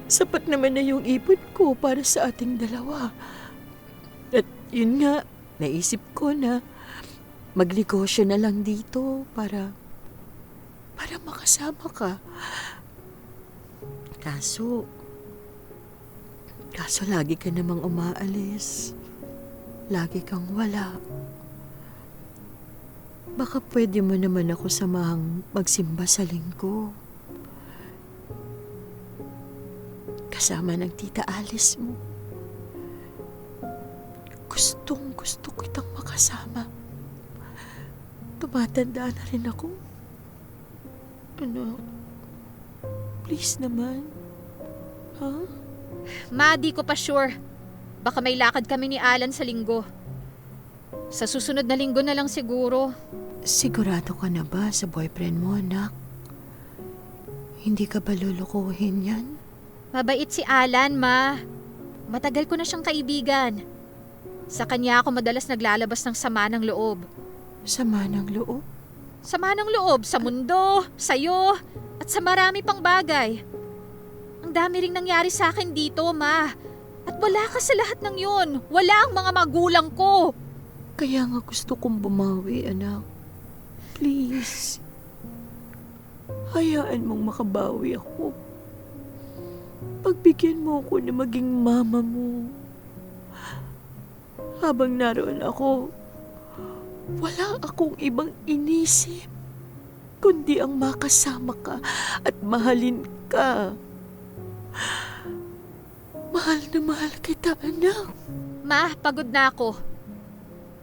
sapat naman na yung ipon ko para sa ating dalawa. At yun nga, naisip ko na magnegosyo na lang dito para makasama ka. Kaso lagi ka namang umaalis. Lagi kang wala. Baka pwede mo naman ako samahang magsimba sa linggo. Kasama ng tita Alice mo. Gustong gusto kitang makasama. Tumatanda na rin ako. Please naman. Ha? Ma, di ko pa sure. Baka may lakad kami ni Alan sa linggo. Sa susunod na linggo na lang siguro. Sigurado ka na ba sa boyfriend mo, anak? Hindi ka ba lulukuhin yan? Mabait si Alan, Ma. Matagal ko na siyang kaibigan. Sa kanya ako madalas naglalabas ng sama ng loob. Sama ng loob? Sama ng loob sa mundo, sa'yo, at sa marami pang bagay. Ang dami ring nangyari sa akin dito, Ma. At wala ka sa lahat ng yun. Wala ang mga magulang ko. Kaya nga gusto kong bumawi, anak. Please. Hayaan mong makabawi ako. Pagbigyan mo ako na maging mama mo. Habang naroon ako, wala akong ibang inisip kundi ang makasama ka at mahalin ka. Mahal na mahal kita, anak. Ma, pagod na ako.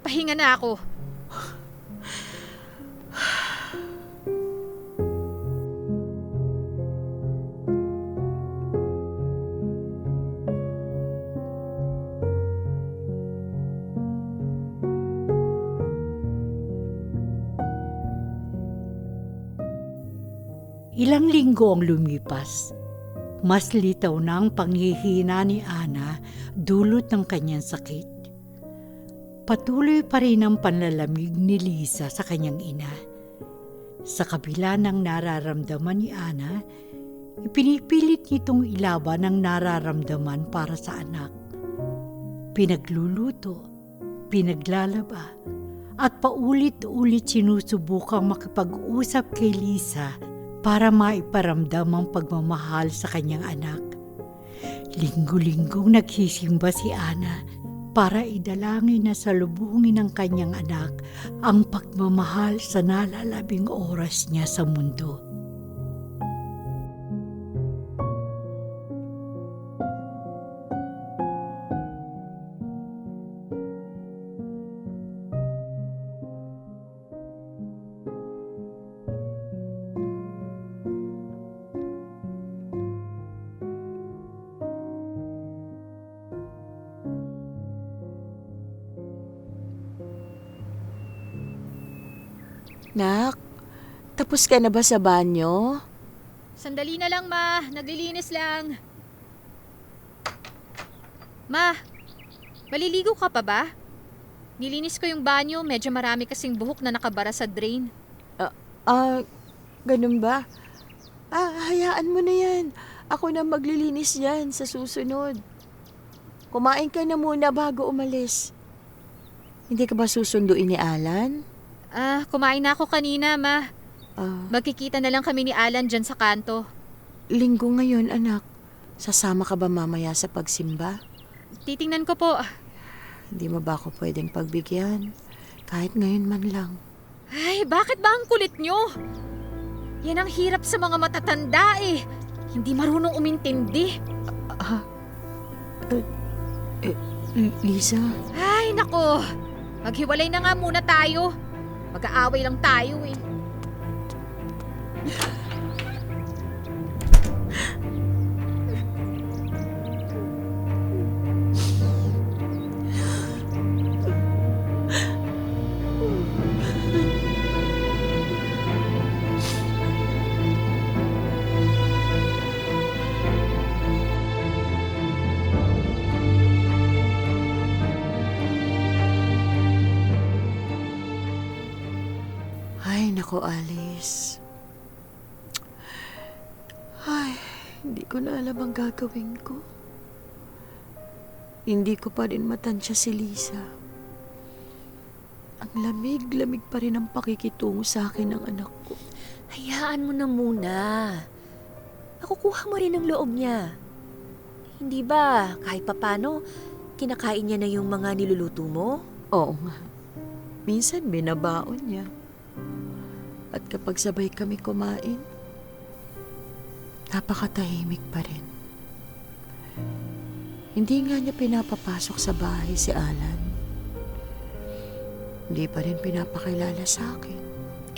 Pahinga na ako. Ilang linggo ang lumipas. Mas litaw na ang panghihina ni Ana dulot ng kanyang sakit. Patuloy pa rin ang panlalamig ni Lisa sa kanyang ina. Sa kabila ng nararamdaman ni Ana, ipinipilit nitong ilaban ang nararamdaman para sa anak. Pinagluluto, pinaglalaba, at paulit-ulit sinusubukang makipag-usap kay Lisa para maiparamdam ang pagmamahal sa kanyang anak. Linggo-linggong nagsisimba si Ana para idalangin na salubungin ng kanyang anak ang pagmamahal sa nalalabing oras niya sa mundo. Nak, tapos ka na ba sa banyo? Sandali na lang, Ma. Naglilinis lang. Ma, maliligo ka pa ba? Nilinis ko yung banyo. Medyo marami kasing buhok na nakabara sa drain. Ganun ba? Hayaan mo na yan. Ako na maglilinis yan sa susunod. Kumain ka na muna bago umalis. Hindi ka ba susunduin ni Alan? Kumain na ako kanina, Ma. Ah, Magkikita na lang kami ni Alan dyan sa kanto. linggo ngayon, anak. Sasama ka ba mamaya sa pagsimba? Titingnan ko po. Hindi mo ba ako pwedeng pagbigyan? Kahit ngayon man lang. Ay, bakit ba ang kulit nyo? Yan ang hirap sa mga matatanda eh. Hindi marunong umintindi. Lisa? Ay, nako. Maghiwalay na nga muna tayo. Mag-aaway lang tayo eh. Ay, nako, Alice. Ay, hindi ko na alam ang gagawin ko. Hindi ko pa rin matansya si Lisa. Ang lamig-lamig pa rin ang pakikitungo sa akin ng anak ko. Hayaan mo na muna. Nakukuha mo rin ang loob niya. Hindi ba, kahit papano, kinakain niya na yung mga niluluto mo? Oo nga. Minsan binabaon niya. At kapag sabay kami kumain, napakatahimik pa rin. Hindi nga niya pinapapasok sa bahay si Alan. Hindi pa rin pinapakilala sa akin.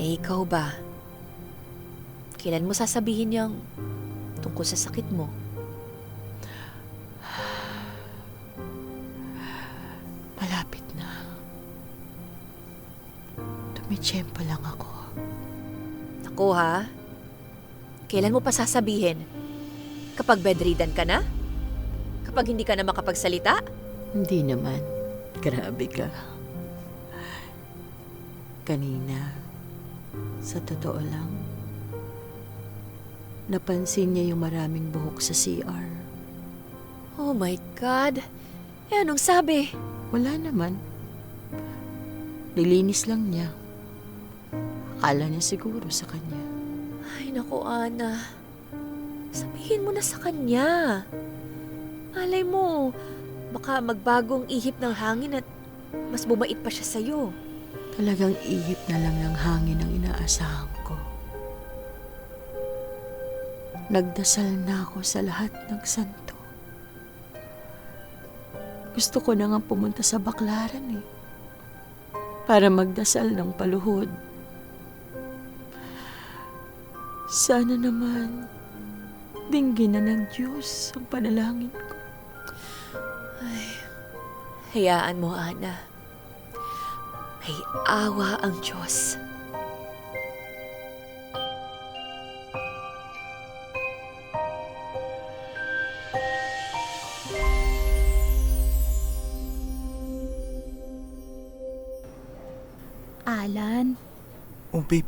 Eh, ikaw ba? Kailan mo sasabihin niyang tungkol sa sakit mo? Malapit na. Tumitsyempo lang ako. Ako ha? Kailan mo pa sasabihin? Kapag bedridden ka na? Kapag hindi ka na makapagsalita? Hindi naman. Grabe ka. Kanina, sa totoo lang, napansin niya yung maraming buhok sa CR. Oh my God! Eh, anong sabi? Wala naman. Nilinis lang niya. Akala niya siguro sa kanya. Ay, naku, Ana. Sabihin mo na sa kanya. Malay mo, baka magbagong ihip ng hangin at mas bumait pa siya sa'yo. Talagang ihip na lang ng hangin ang inaasahan ko. Nagdasal na ako sa lahat ng santo. Gusto ko na nga pumunta sa Baklaran para magdasal ng paluhod. Sana naman dinggin na ng Diyos ang panalangin ko. Hayaan mo, Ana. May awa ang Diyos. Alan, Oh babe,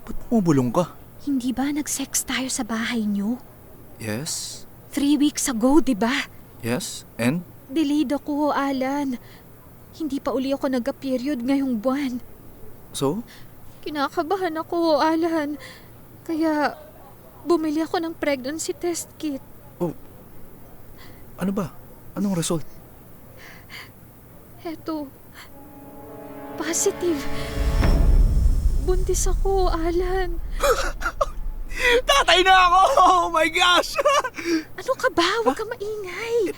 ba't bumubulong ka? hindi ba nag-sex tayo sa bahay niyo? Yes? 3 weeks ago, di ba? Yes? And? Delayed ako, Alan. Hindi pa uli ako nagka-period ngayong buwan. So, Kinakabahan ako, Alan. Kaya bumili ako ng pregnancy test kit. ano ba? Anong result? Eto, positive. Buntis ako, Alan. Tatay na ako! Oh my gosh! Ano ka ba? Huwag ka maingay.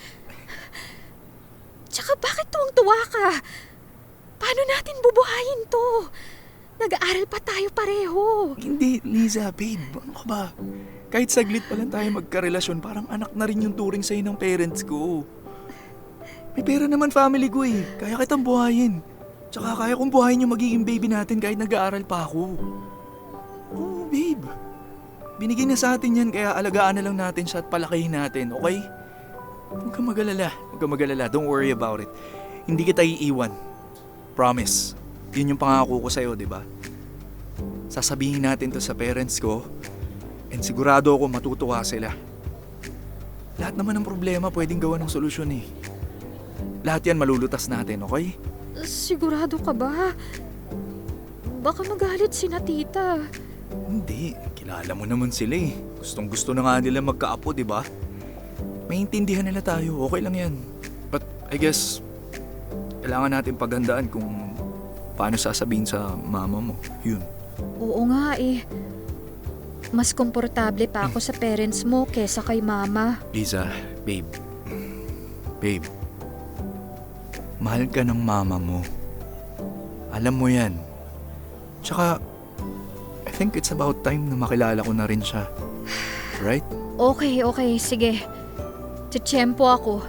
Tsaka bakit tuwang-tuwa ka? Paano natin bubuhayin to? Nag-aaral pa tayo pareho. Hindi, Liza, babe. Ano ka ba? Kahit saglit pa lang tayo magkarelasyon, parang anak na rin yung turing sa'yo ng parents ko. May pera naman family ko eh. Kaya kitang buhayin. Tsaka kaya kong buhayin yung magiging baby natin kahit nag-aaral pa ako. Oh, babe. Binigay na sa atin yan kaya alagaan na lang natin siya at palakihin natin, okay? Huwag kang mag-alala. Huwag kang mag-alala. Don't worry about it. Hindi kita iiwan. Promise. Yun yung pangako ko sa'yo, di ba? Sasabihin natin to sa parents ko and sigurado ako matutuwa sila. Lahat naman ng problema pwedeng gawa ng solusyon eh. Lahat yan malulutas natin, okay? Sigurado ka ba? Baka magalit si na tita. Hindi. Kilala mo naman sila eh. Gustong gusto na nga nila magkaapo, di ba? Maintindihan nila tayo. Okay lang yan. But I guess, kailangan natin paghandaan kung paano sasabihin sa mama mo. Yun. Oo nga eh. Mas komportable pa ako sa parents mo kesa kay mama. Liza, babe. Babe. Mahal ka ng mama mo. Alam mo yan. Tsaka, I think it's about time na makilala ko na rin siya. Right? Okay, sige. Titsyempo ako.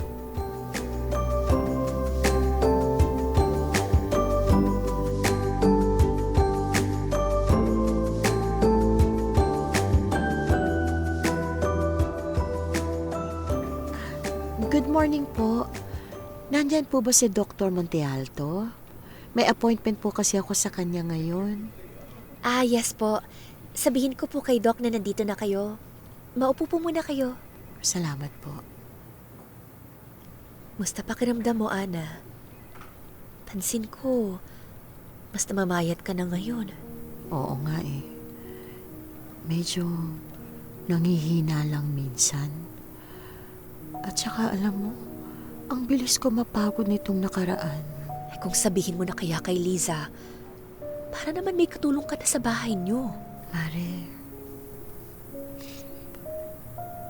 Good morning po. Nandyan po ba si Dr. Montealto? May appointment po kasi ako sa kanya ngayon. Ah, yes po. Sabihin ko po kay Doc na nandito na kayo. Maupo po muna kayo. Salamat po. Musta pakiramdam mo, Ana? Pansin ko, mas namamayat ka na ngayon. Oo nga eh. Medyo nangihina lang minsan. At saka alam mo, ang bilis ko mapagod nitong nakaraan. Eh kung sabihin mo na kaya kay Liza, para naman may katulong ka na sa bahay niyo. Mare,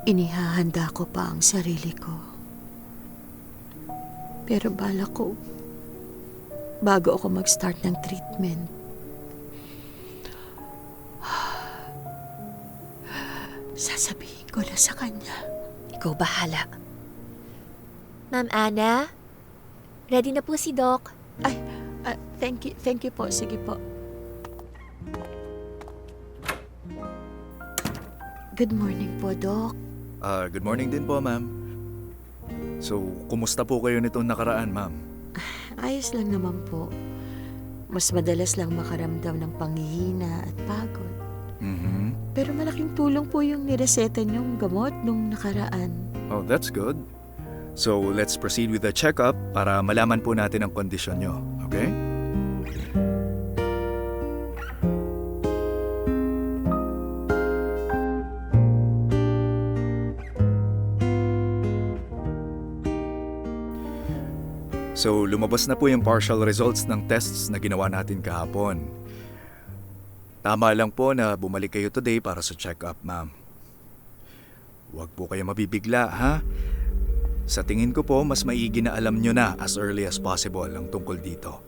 inihahanda ko pa ang sarili ko. Pero bala ko, bago ako mag-start ng treatment, sasabihin ko na sa kanya. Ikaw bahala. Ma'am Ana, ready na po si Doc. Thank you po. Sige po. Good morning po, Doc. Good morning din po, ma'am. So, kumusta po kayo nitong nakaraan, ma'am? Ayos lang naman po. Mas madalas lang makaramdam ng panghihina at pagod. Mm-hmm. Pero malaking tulong po yung nireseta niyong gamot nung nakaraan. Oh, that's good. So, let's proceed with the checkup para malaman po natin ang kondisyon nyo. Okay? So, lumabas na po yung partial results ng tests na ginawa natin kahapon. Tama lang po na bumalik kayo today para sa check-up, ma'am. Huwag po kayo mabibigla, ha? Sa tingin ko po, mas maigi na alam nyo na as early as possible ang tungkol dito.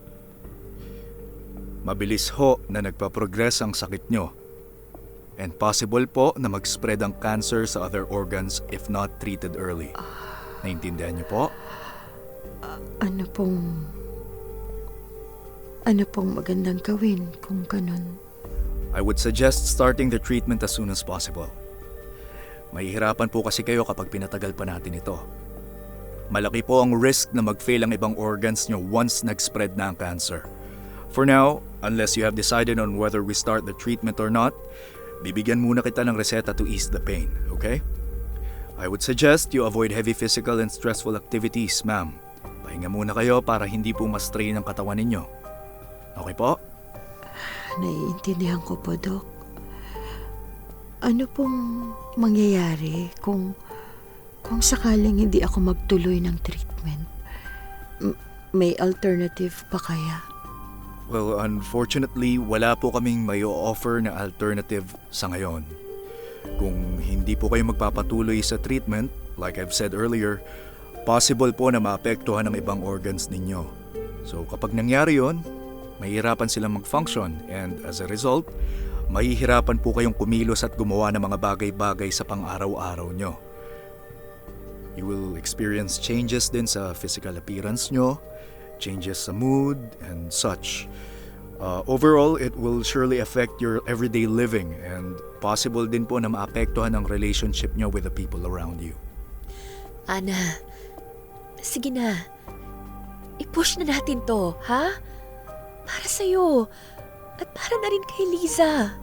Mabilis ho na nagpa-progress ang sakit nyo. And possible po na mag-spread ang cancer sa other organs if not treated early. Naintindihan nyo po? Ano pong magandang gawin kung ganun? I would suggest starting the treatment as soon as possible. Mahihirapan po kasi kayo kapag pinatagal pa natin ito. Malaki po ang risk na mag-fail ang ibang organs nyo once nag-spread na ang cancer. For now, unless you have decided on whether we start the treatment or not, bibigyan muna kita ng reseta to ease the pain, okay? I would suggest you avoid heavy physical and stressful activities, ma'am. Pahinga muna kayo para hindi po ma-strain ang katawan ninyo. Okay po? Naiintindihan ko po, Dok. Ano pong mangyayari kung sakaling hindi ako magtuloy ng treatment? May alternative pa kaya? Well, unfortunately, wala po kaming may offer na alternative sa ngayon. Kung hindi po kayo magpapatuloy sa treatment, like I've said earlier, possible po na maapektuhan ang ibang organs ninyo. So kapag nangyari yon, mahihirapan silang mag-function and as a result, mahihirapan po kayong kumilos at gumawa ng mga bagay-bagay sa pang-araw-araw nyo. You will experience changes din sa physical appearance nyo, changes sa mood and such. Overall, it will surely affect your everyday living and possible din po na maapektuhan ang relationship nyo with the people around you. Ana, sige na. I-push na natin to, ha? Para sa'yo. At para na rin kay Liza.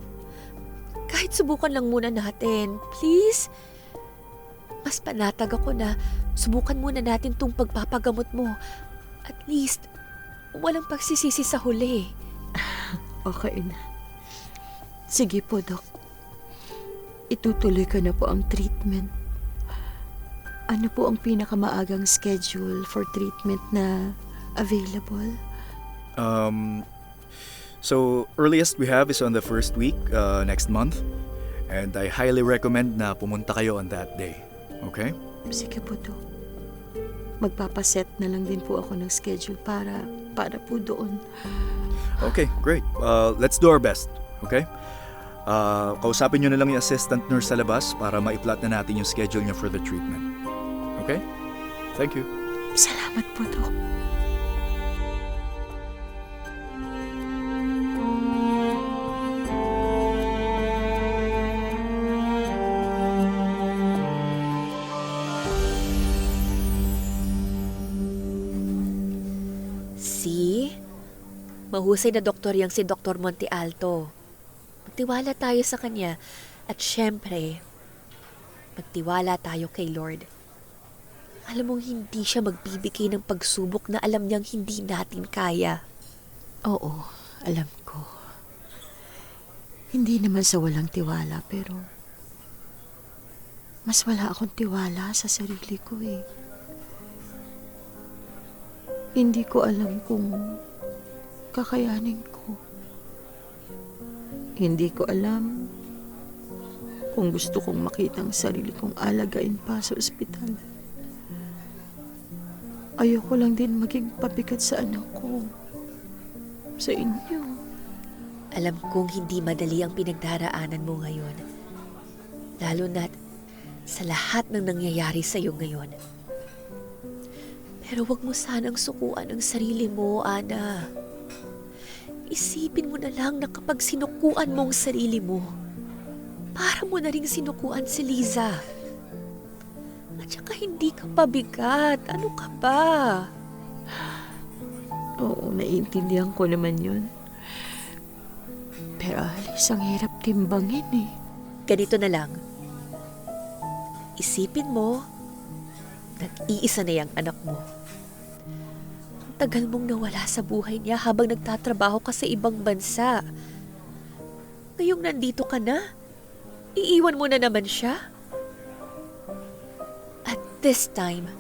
Kahit subukan lang muna natin, please. Mas panatag ako na subukan muna natin tong pagpapagamot mo. At least, walang pagsisisi sa huli. Okay na. Sige po, Dok. Itutuloy ko na po ang treatment. Ano po ang pinakamaagang schedule for treatment na available? So earliest we have is on the first week next month. And I highly recommend na pumunta kayo on that day. Okay? Sige po, Dok. Magpapaset na lang din po ako ng schedule para po doon. Okay, great. Let's do our best. Okay? Kausapin nyo na lang yung assistant nurse sa labas para ma-plot na natin yung schedule niya for the treatment. Okay? Thank you. Salamat po, Dok. Mahusay na doktor yang si Dr. Monte Alto. Magtiwala tayo sa kanya at syempre, magtiwala tayo kay Lord. Alam mong hindi siya magbibigay ng pagsubok na alam niyang hindi natin kaya. Oo, alam ko. Hindi naman sa walang tiwala, pero mas wala akong tiwala sa sarili ko eh. Hindi ko alam kung kakayanin ko. Hindi ko alam kung gusto kong makita ang sarili kong alagain pa sa ospital. Ayoko lang din maging pabigat sa anak ko. Sa inyo. Alam kong hindi madali ang pinagdaraanan mo ngayon. Lalo na't sa lahat ng nangyayari sa iyo ngayon. Pero wag mo sanang sukuan ang sarili mo, Ana. Isipin mo na lang na kapag sinukuan mo ang sarili mo, para mo na rin sinukuan si Liza. At saka hindi ka pabigat. Ano ka ba? Oo, naiintindihan ko naman yun. Pero Alice, ang hirap timbangin eh. Ganito na lang. Isipin mo, nag-iisa na yung anak mo. Ang tagal mong nawala sa buhay niya habang nagtatrabaho ka sa ibang bansa. Ngayong nandito ka na, iiwan mo na naman siya. At this time,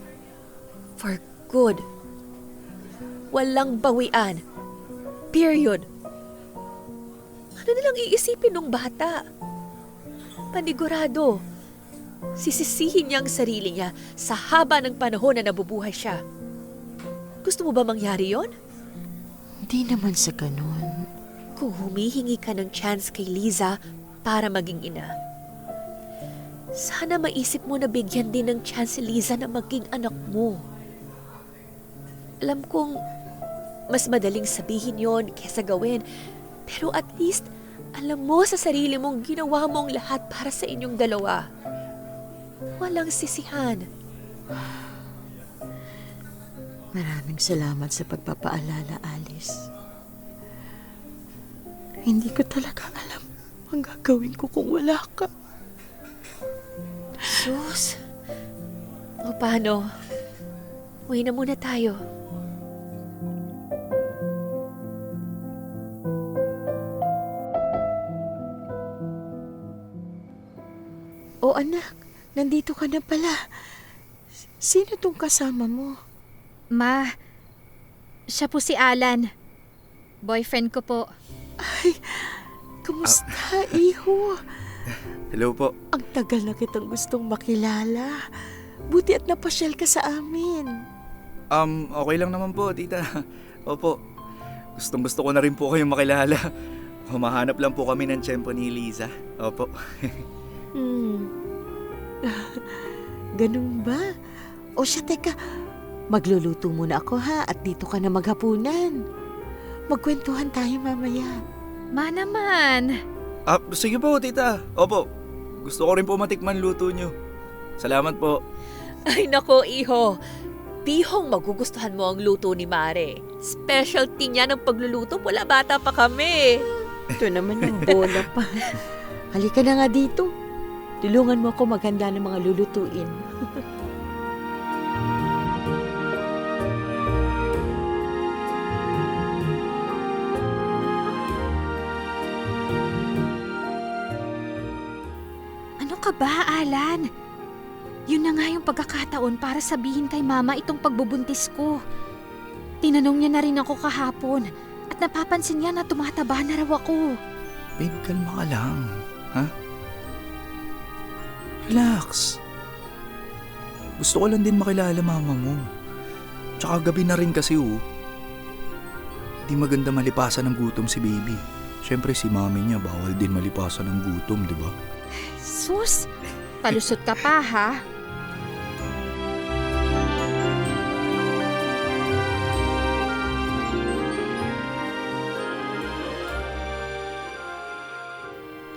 for good. Walang bawian. Period. Ano nilang iisipin ng bata? Panigurado. Sisisihin niya ang sarili niya sa haba ng panahon na nabubuhay siya. Gusto mo ba mangyari yon? Hindi naman sa ganun. Kung humihingi ka ng chance kay Liza para maging ina, sana maisip mo na bigyan din ng chance si Liza na maging anak mo. Alam kong mas madaling sabihin yon kesa gawin, pero at least alam mo sa sarili mong ginawa mo ang lahat para sa inyong dalawa. Walang sisihan. Maraming salamat sa pagpapaalala, Alice. Hindi ko talaga alam ang gagawin ko kung wala ka. Sus. O paano? Uwi na muna tayo. nandito ka na pala. Sino tong kasama mo? Ma, siya po si Alan. Boyfriend ko po. Kumusta, iho? Hello po. Ang tagal na kitang gustong makilala. Buti at napasyal ka sa amin. Okay lang naman po, tita. Opo. Gustong-gusto ko na rin po kayong makilala. Humahanap lang po kami ng tiyempo ni Liza. Opo. Ganun ba? O siya, teka. Magluluto muna ako ha at dito ka na maghapunan. Magkwentuhan tayo mamaya. Ma naman. Sige po, tita. Opo. Gusto ko rin po matikman luto nyo. Salamat po. Ay nako, iho. Bihong magugustuhan mo ang luto ni Mare. Specialty niya ng pagluluto mula bata pa kami. Ito naman ang bola pa. Halika na nga dito. Tulungan mo ako maghanda ng mga lulutuin. Ano ka ba, Alan? Yun na nga yung pagkakataon para sabihin kay Mama itong pagbubuntis ko. Tinanong niya na rin ako kahapon at napapansin niya na tumataba na raw ako. Babe, kalma ka lang. Ha? Relax. Gusto ko lang din makilala mama mo. Tsaka gabi na rin kasi Di maganda malipasan ng gutom si baby. Siyempre si mami niya bawal din malipasan ng gutom, di ba? Sus, palusot ka pa ha?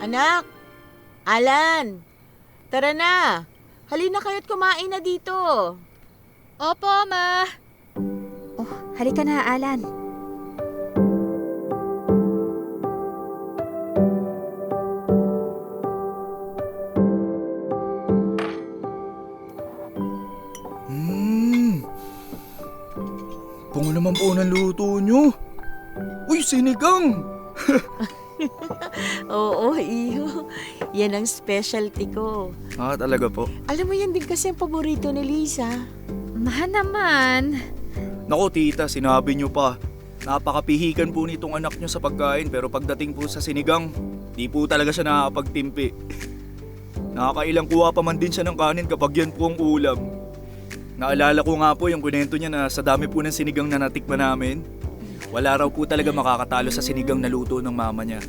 Anak! Alan! Tara na! Halina kayo't kumain na dito. Opo, Ma. Oh, halika na, Alan. Bungo naman po ng luto nyo. Uy, sinigang! Oo, iyo. Yan ang specialty ko. Talaga po. Alam mo yan din kasi ang paborito ni Liza. Ma naman. Naku tita, sinabi nyo pa. Napakapihikan po nitong anak nyo sa pagkain pero pagdating po sa sinigang, di po talaga siya nakakapagtimpi. Nakakailang kuha pa man din siya ng kanin kapag yan po ang ulam. Naalala ko nga po yung kwento niya na sa dami po ng sinigang na natikman namin, wala raw po talaga makakatalo sa sinigang na luto ng mama niya.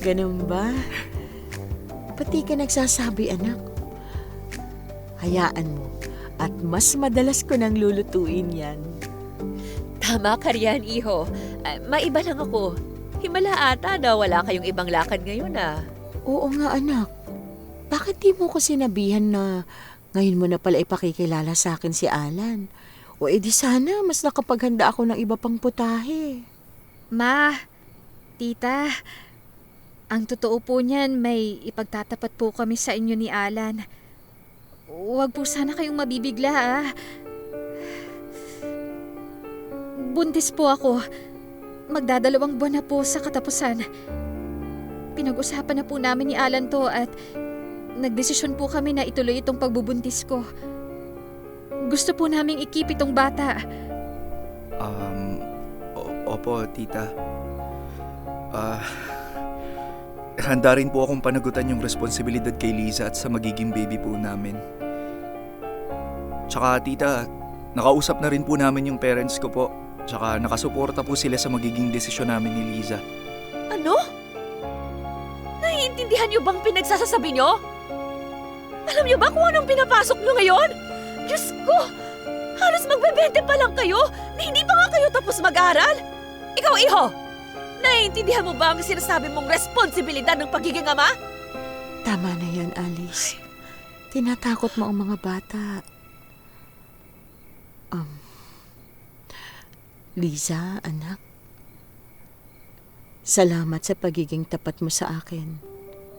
Ganun ba? Pati ka nagsasabi, anak. Hayaan mo. At mas madalas ko nang lulutuin yan. Tama ka riyan, iho. Maiba lang ako. Himala ata na wala kayong ibang lakad ngayon Oo nga, anak. Bakit di mo ko sinabihan na ngayon mo na pala ipakikilala sa akin si Alan? O edi sana mas nakapaghanda ako ng iba pang putahe. Ma, tita, ang totoo po niyan may ipagtatapat po kami sa inyo ni Alan. Huwag po sana kayong mabibigla Buntis po ako. Magdadalawang buwan na po sa katapusan. Pinag-usapan na po namin ni Alan to at nagdesisyon po kami na ituloy itong pagbubuntis ko. Gusto po naming ikip itong bata. Opo, tita. Handa rin po akong panagutan yung responsibilidad kay Liza at sa magiging baby po namin. Tsaka tita, nakausap na rin po namin yung parents ko po. Tsaka nakasuporta po sila sa magiging desisyon namin ni Liza. Ano? Naiintindihan niyo bang pinagsasasabi niyo? Alam niyo ba kung anong pinapasok niyo ngayon? Diyos ko! Halos magbe-20 pa lang kayo na hindi pa nga kayo tapos mag-aral? Ikaw, iho! Naiintindihan mo ba ang sinasabi mong responsibilidad ng pagiging ama? Tama na yan, Alice. Tinatakot mo ang mga bata. Liza, anak. Salamat sa pagiging tapat mo sa akin.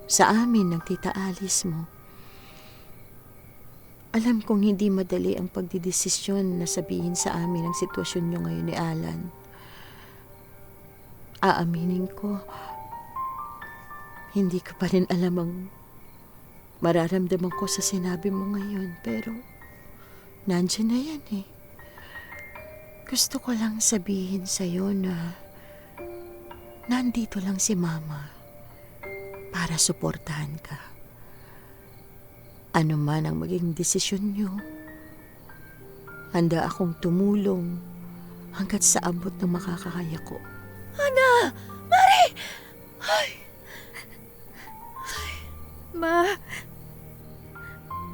Sa amin ng tita Alice mo. Alam kong hindi madali ang pagdidesisyon na sabihin sa amin ang sitwasyon niyo ngayon ni Alan. Aaminin ko, hindi ko pa rin alam ang mararamdaman ko sa sinabi mo ngayon, pero nandyan na yan eh. Gusto ko lang sabihin sa'yo na nandito lang si Mama para suportahan ka. Ano man ang maging desisyon niyo, handa akong tumulong hanggat sa abot ng makakakaya ko. Ma,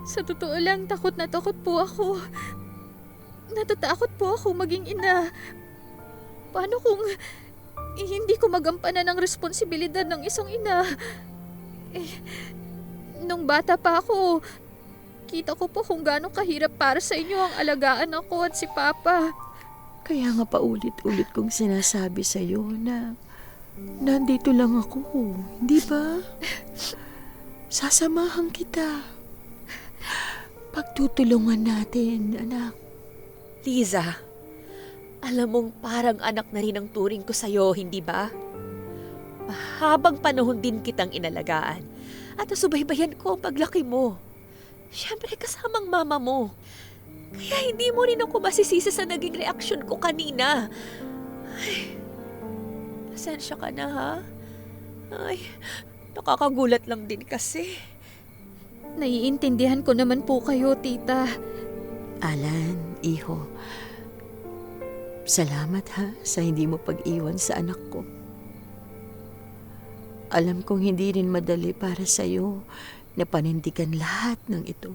sa totoo lang, takot na takot po ako. Natatakot po ako maging ina. Paano kung hindi ko magampanan ang responsibilidad ng isang ina? Nung bata pa ako, kita ko po kung gaano kahirap para sa inyo ang alagaan ako at si Papa. Kaya nga paulit-ulit kong sinasabi sa'yo na nandito lang ako, di ba? Sasamahan kita. Pagtutulungan natin, anak. Liza, alam mong parang anak na rin ang turing ko sa'yo, hindi ba? Mahabang panahon din kitang inalagaan at nasubaybayan ko ang paglaki mo. Siyempre kasamang mama mo. Kaya hindi mo rin ako masisisi sa naging reaksyon ko kanina. Ay, pasensya ka na ha? Ay, nakakagulat lang din kasi. Naiintindihan ko naman po kayo, tita. Alan, iho. Salamat ha sa hindi mo pag-iwan sa anak ko. Alam kong hindi rin madali para sa'yo na panindigan lahat ng ito.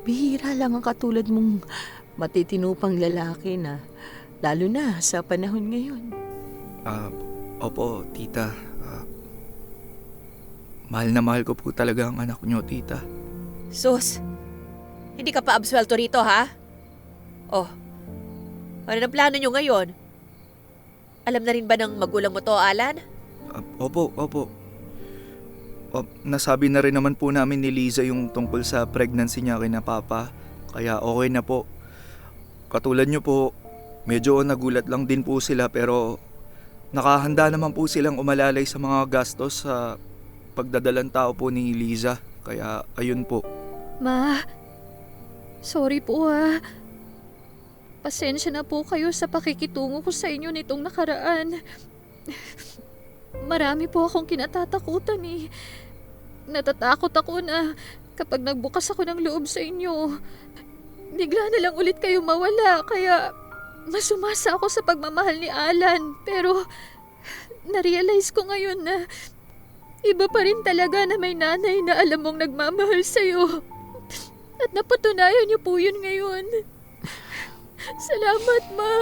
Bihira lang ang katulad mong matitinupang lalaki na, lalo na sa panahon ngayon. Opo, tita. Mahal na mahal ko po talaga ang anak niyo, tita. Sus, hindi ka pa absuelto rito ha? Oh, ano ang plano nyo ngayon? Alam na rin ba ng magulang mo to, Alan? Opo. Nasabi na rin naman po namin ni Liza yung tungkol sa pregnancy niya kina Papa. Kaya okay na po. Katulad niyo po, medyo nagulat lang din po sila pero nakahanda naman po silang umalalay sa mga gastos sa pagdadalang tao po ni Liza. Kaya ayun po. Ma, sorry po ha. Pasensya na po kayo sa pakikitungo ko sa inyo nitong nakaraan. Marami po akong kinatatakutan eh. Natatakot ako na kapag nagbukas ako ng loob sa inyo, bigla na lang ulit kayo mawala. Kaya masumasa ako sa pagmamahal ni Alan. Pero narealize ko ngayon na iba pa rin talaga na may nanay na alam mong nagmamahal sa'yo. At napatunayan niyo po yun ngayon. Salamat, Ma.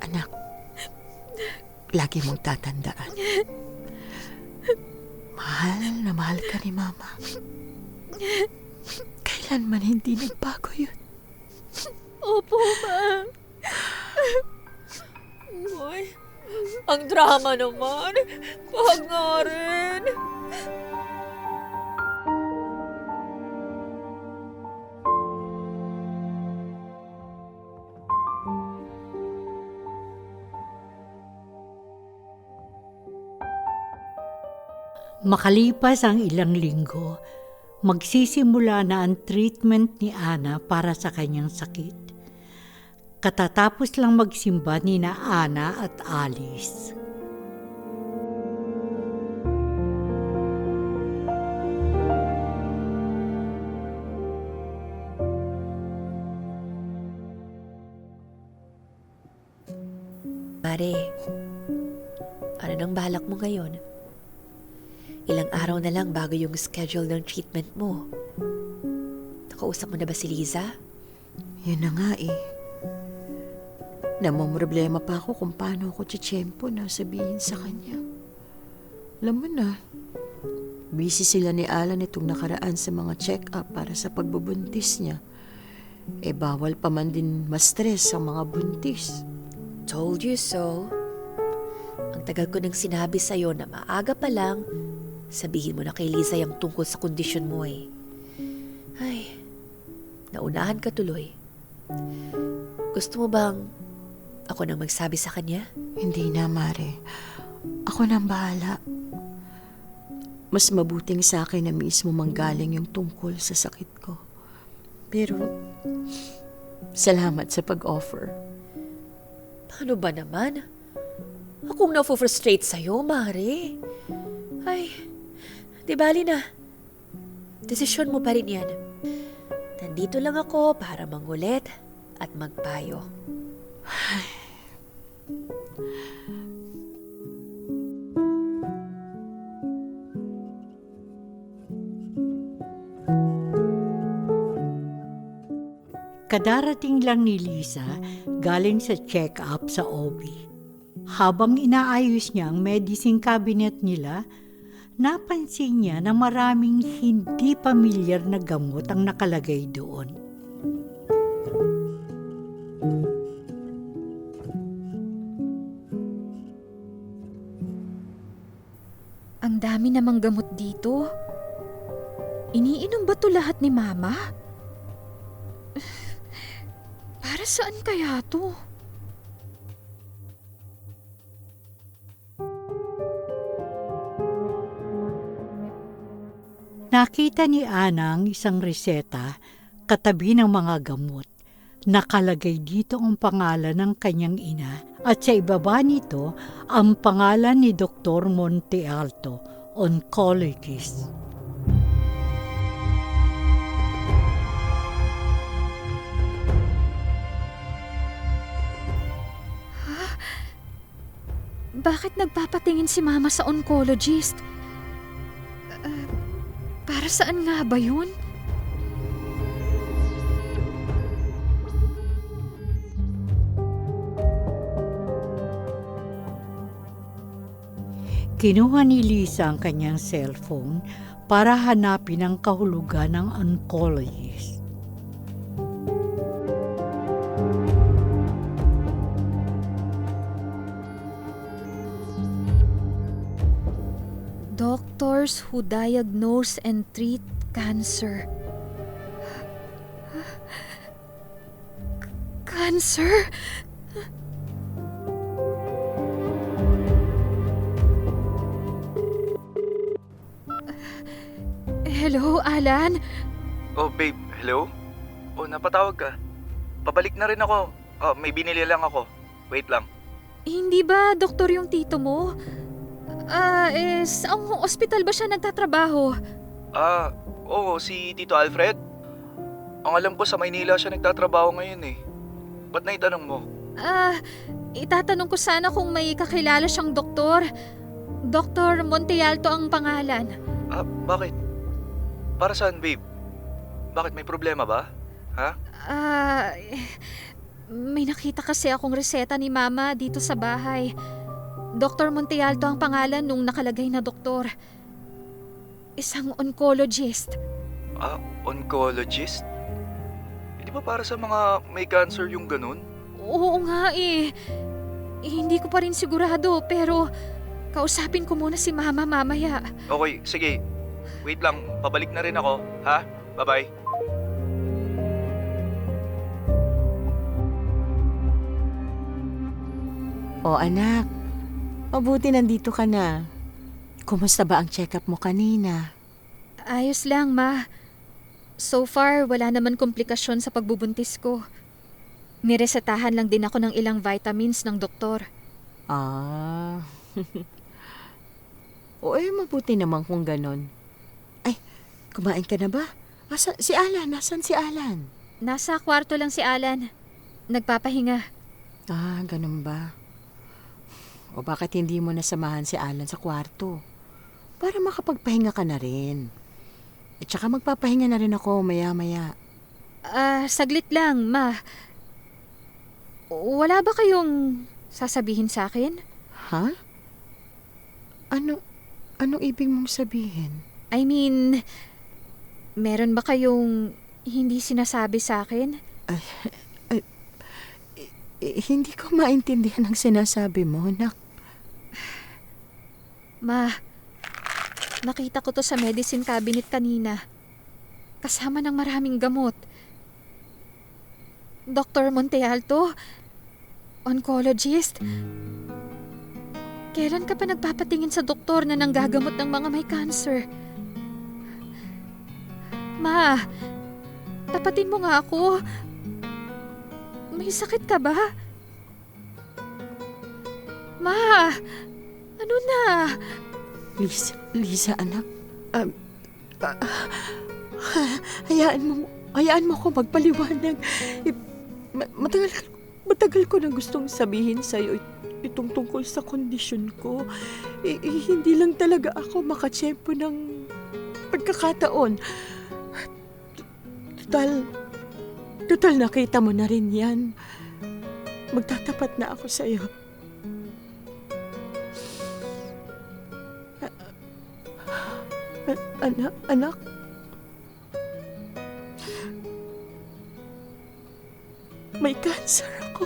Anak, lagi mong tatandaan. Mahal na mahal ka ni Mama. Kailanman hindi nagbago yun. Opo, Ma. Ay, ang drama naman. Pahag nga rin. Makalipas ang ilang linggo, magsisimula na ang treatment ni Ana para sa kanyang sakit. Katatapos lang magsimba ni na Ana at Alice. Mare, ano nang balak mo ngayon? Ilang araw na lang bago yung schedule ng treatment mo. Nakausap mo na ba si Liza? Yun na nga eh. Namomroblema pa ako kung paano ako tsitsyempo na sabihin sa kanya. Alam mo na, busy sila ni Alan itong nakaraan sa mga check-up para sa pagbubuntis niya. Eh bawal pa man din ma-stress ang mga buntis. Told you so. Ang tagal ko nang sinabi sa'yo na maaga pa lang, sabihin mo na kay Liza yung tungkol sa kondisyon mo eh. Ay, naunahan ka tuloy. Gusto mo bang ako nang magsabi sa kanya? Hindi na, Mare. Ako nang bahala. Mas mabuting sa akin na mismo manggaling yung tungkol sa sakit ko. Pero, salamat sa pag-offer. Paano ba naman? Akong na-frustrate sa'yo, Mare. Ay, di bali na. Desisyon mo pa rin yan. Nandito lang ako para mangulit at magpayo. Kadarating lang ni Lisa galing sa check-up sa OB. Habang inaayos niya ang medicine cabinet nila, napansin niya na maraming hindi pamilyar na gamot ang nakalagay doon. Ang dami namang gamot dito. Iniinom ba to lahat ni Mama? Para saan kaya to? Nakita ni Ana ang isang reseta katabi ng mga gamot. Nakalagay dito ang pangalan ng kanyang ina at sa ibaba nito ang pangalan ni Dr. Montealto, oncologist. Bakit nagpapatingin si Mama sa oncologist? Para saan nga ba yun? Kinuha ni Lisa ang kanyang cellphone para hanapin ang kahulugan ng oncologist. Doctors who diagnose and treat cancer. Cancer? Hello, Alan? Oh, babe. Hello? Oh, napatawag ka. Pabalik na rin ako. Oh, may binili lang ako. Wait lang. Hindi ba doktor yung tito mo? Saang ospital ba siya nagtatrabaho? Oo, si Tito Alfred. Ang alam ko sa Maynila siya nagtatrabaho ngayon eh. Ba't naitanong mo? Itatanong ko sana kung may kakilala siyang doktor. Dr. Montealto ang pangalan. Bakit? Para saan, babe? Bakit, may problema ba? Ha? May nakita kasi akong reseta ni Mama dito sa bahay. Dr. Montealto ang pangalan nung nakalagay na doktor. Isang oncologist. Oncologist? Di ba para sa mga may cancer yung ganun? Oo nga eh. Hindi ko pa rin sigurado pero kausapin ko muna si Mama mamaya. Okay, sige. Wait lang, pabalik na rin ako, ha? Bye-bye. O anak, mabuti nandito ka na. Kumusta ba ang check-up mo kanina? Ayos lang, Ma. So far, wala naman komplikasyon sa pagbubuntis ko. Niresetahan lang din ako ng ilang vitamins ng doktor. Mabuti naman kung ganon. Ay, kumain ka na ba? Si Alan, nasan si Alan? Nasa kwarto lang si Alan. Nagpapahinga. Ganun ba? O bakit hindi mo nasamahan si Alan sa kwarto? Para makapagpahinga ka na rin. At saka magpapahinga na rin ako maya-maya. Saglit lang, Ma. Wala ba kayong sasabihin sa akin? Ha? Anong ibig mong sabihin? I mean, meron ba kayong hindi sinasabi sa akin? Hindi ko maintindihan ang sinasabi mo, nak. Ma, nakita ko to sa medicine cabinet kanina. Kasama ng maraming gamot. Dr. Montealto, oncologist. Kailan ka pa nagpapatingin sa doktor na nanggagamot ng mga may cancer? Ma, tapatin mo nga ako. May sakit ka ba? Ma, ano na? Lisa, anak. Ah, hayaan mo ako magpaliwanag. Matagal ko nang gustong sabihin sa'yo itong tungkol sa kondisyon ko. Hindi lang talaga ako makatsyempo ng pagkakataon. Total nakita mo na rin yan. Magtatapat na ako sa'yo. Anak? May cancer ako.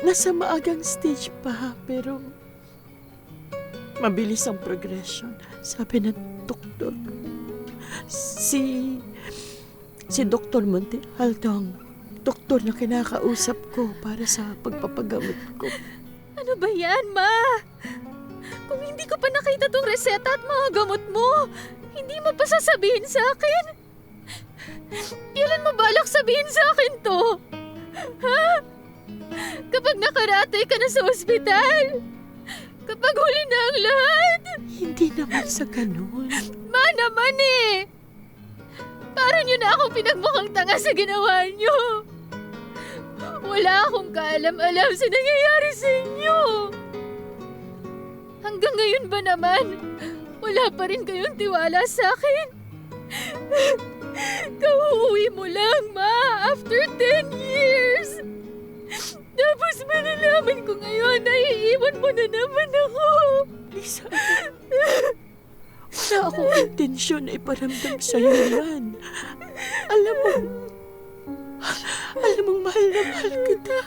Nasa maagang stage pa, pero mabilis ang progression, sabi ng doktor. Si Dr. Montealdo ang doktor na kinakausap ko para sa pagpapagamot ko. Ano ba yan, Ma? Kung hindi ko pa nakita tong reseta at mga gamot mo, hindi mo pa sasabihin sa akin? Kailan mo balak sabihin sa akin to? Ha? Kapag nakaratay ka na sa ospital? Kapag huli na ang lahat? Hindi naman sa ganun. Ma naman eh! Parang nyo na akong pinagmukhang tanga sa ginawa nyo. Wala akong kaalam-alam sa nangyayari sa inyo. Hanggang ngayon ba naman, wala pa rin kayong tiwala sa akin? Kauuwi mo lang, Ma, after 10 years. Tapos malalaman ko ngayon na iiwan mo na naman ako. Lisa, wala akong intensyon na iparamdam sa'yo yan. Alam mong mahal na mahal kita.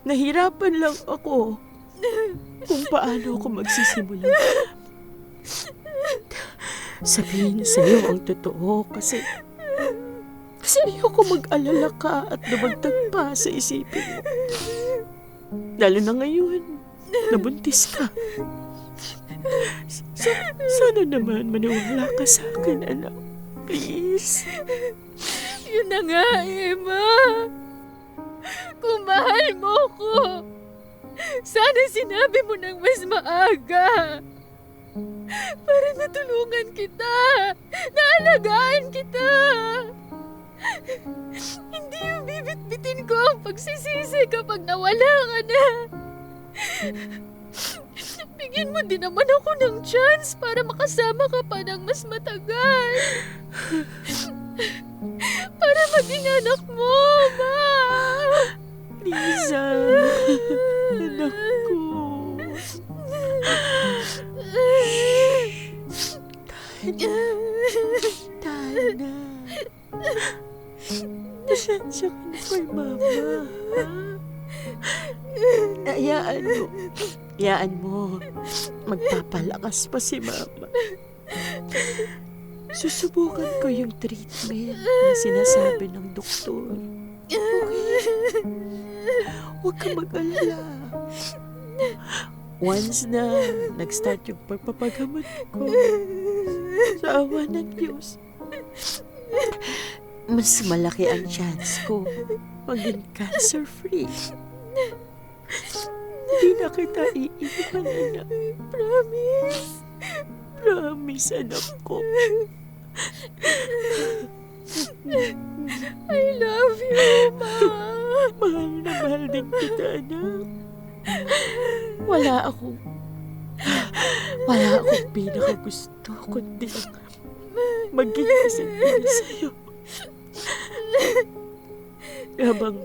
Nahirapan lang ako kung paano ako magsisimula. Sabihin sa'yo ang totoo kasi ayoko mag-alala ka at dumagdag pa sa isipin mo. Lalo na ngayon, nabuntis ka. Sana naman maniwala ka sa akin, anak. Please. Yun na nga, Emma. Kung mahal mo ko, sana sinabi mo nang mas maaga. Para natulungan kita, naalagaan kita. Hindi yung bibit-bitin ko ang pagsisisi kapag nawala ka na. Bigyan mo din naman ako ng chance para makasama ka pa ng mas matagal. Para maging anak mo, Ma. Lisa, anak ko. Tana. Pasensya ka na kay Mama. Hayaan mo. Magpapalakas pa si Mama. Susubukan ko yung treatment na sinasabi ng doktor. Okay? Huwag ka mag-alala. Once na nag-start yung pagpapagamot ko, sa awa ng Diyos, mas malaki ang chance ko maging cancer-free. Hindi na kita iiwan, anak. Promise. Promise, anak ko. I love you, Ma. Mahal na mahal din kita, anak. Wala akong pinakagusto kundi maging kasabay sa'yo. Habang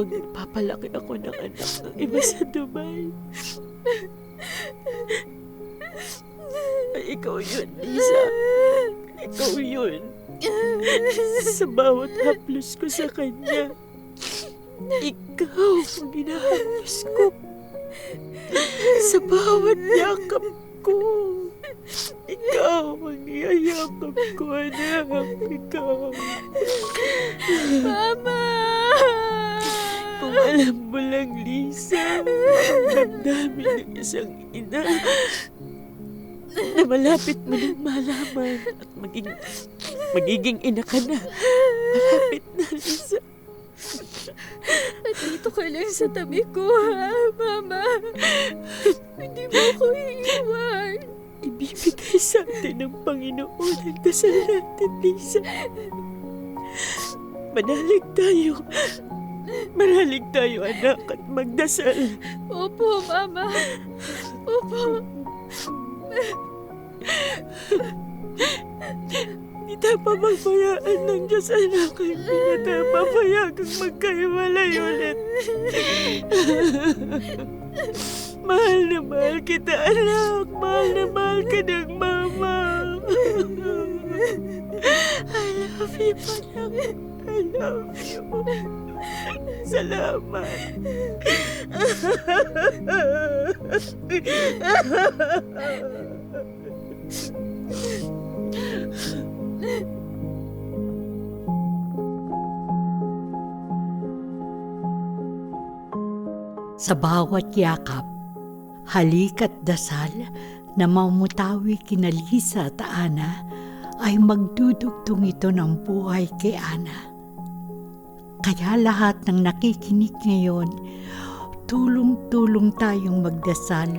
nagpapalaki ako ng anak ng iba sa Dubai. Ay, ikaw yun, Lisa. Ikaw yun. Sa bawat haplos ko sa kanya, ikaw ang ginahaplos ko. Sa bawat yakap ko, ikaw ang niyayakap ko, anak. Ikaw. Mama! Kung alam mo lang, Lisa, damdamin ng isang ina na malapit mo nang malaman at magiging ina ka na. Malapit na, Lisa. At dito ka lang sa tabi ko, ha, Mama? Hindi mo ako iiwan. Ibibigay sa atin ng Panginoon ang dasal natin, Lisa. Manalig tayo, anak, at magdasal. Opo, Mama. Opo. Hindi tayo papabayaan ng Diyos, anak. Hindi na tayo papayagang magkahiwalay ulit. Mahal na mahal kita, anak. Mahal na mahal ka ng Mama. I love you, anak. I love you. Salamat. Sa bawat yakap, halik at dasal na mamutawi kina Lisa at Ana ay magdudugtong ito ng buhay kay Ana. Kaya lahat ng nakikinig ngayon, tulong-tulong tayong magdasal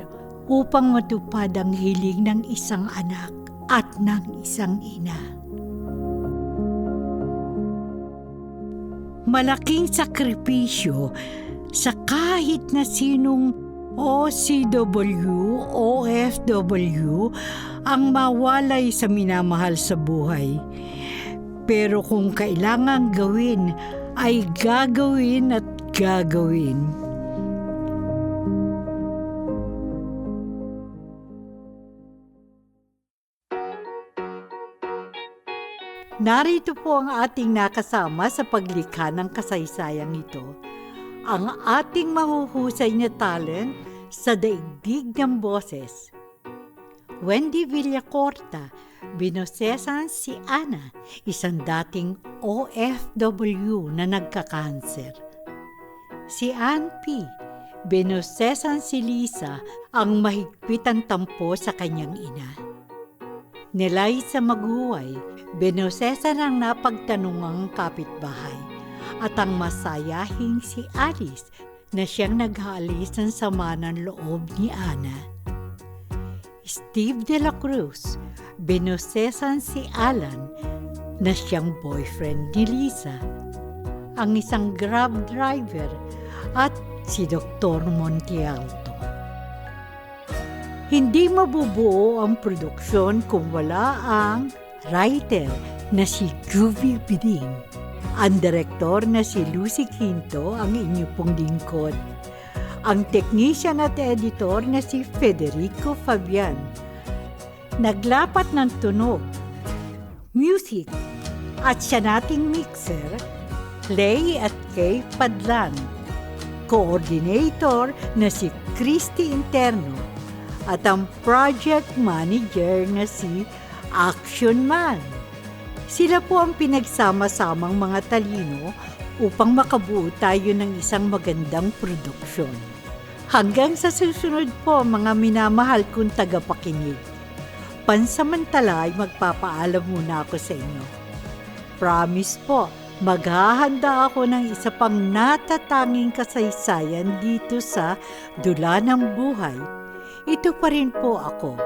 upang matupad ang hiling ng isang anak at ng isang ina. Malaking sakripisyo sa kahit na sinong OCW, OFW ang mawalay sa minamahal sa buhay. Pero kung kailangan gawin, ay gagawin at gagawin. Narito po ang ating nakasama sa paglikha ng kasaysayang ito. Ang ating mahuhusay na talent sa daigdig ng boses. Wendy Villacorta, binosesan si Ana, isang dating OFW na nagka-cancer. Si Ann P., binosesan si Lisa, ang mahigpitang tampo sa kanyang ina. Ni Liza Maguway, binosesan ang napagtanungang kapitbahay. At ang masayahing si Alice na siyang naghaalis ng sama ng loob ni Ana. Steve de la Cruz, binosesan si Alan na siyang boyfriend ni Lisa. Ang isang Grab driver at si Dr. Montialto. Hindi mabubuo ang produksyon kung wala ang writer na si Juvie Biding, ang direktor na si Lucy Quinto, ang inyo pong lingkod, ang technician at editor na si Federico Fabian, naglapat ng tunog, music, at siya nating mixer, Clay at Kay Padlan, coordinator na si Christy Interno, at ang project manager na si Action Man. Sila po ang pinagsama-samang mga talino upang makabuo tayo ng isang magandang produksyon. Hanggang sa susunod po, mga minamahal kong tagapakinig. Pansamantala ay magpapaalam muna ako sa inyo. Promise po, maghahanda ako ng isa pang natatanging kasaysayan dito sa Dula ng Buhay. Ito pa rin po ako,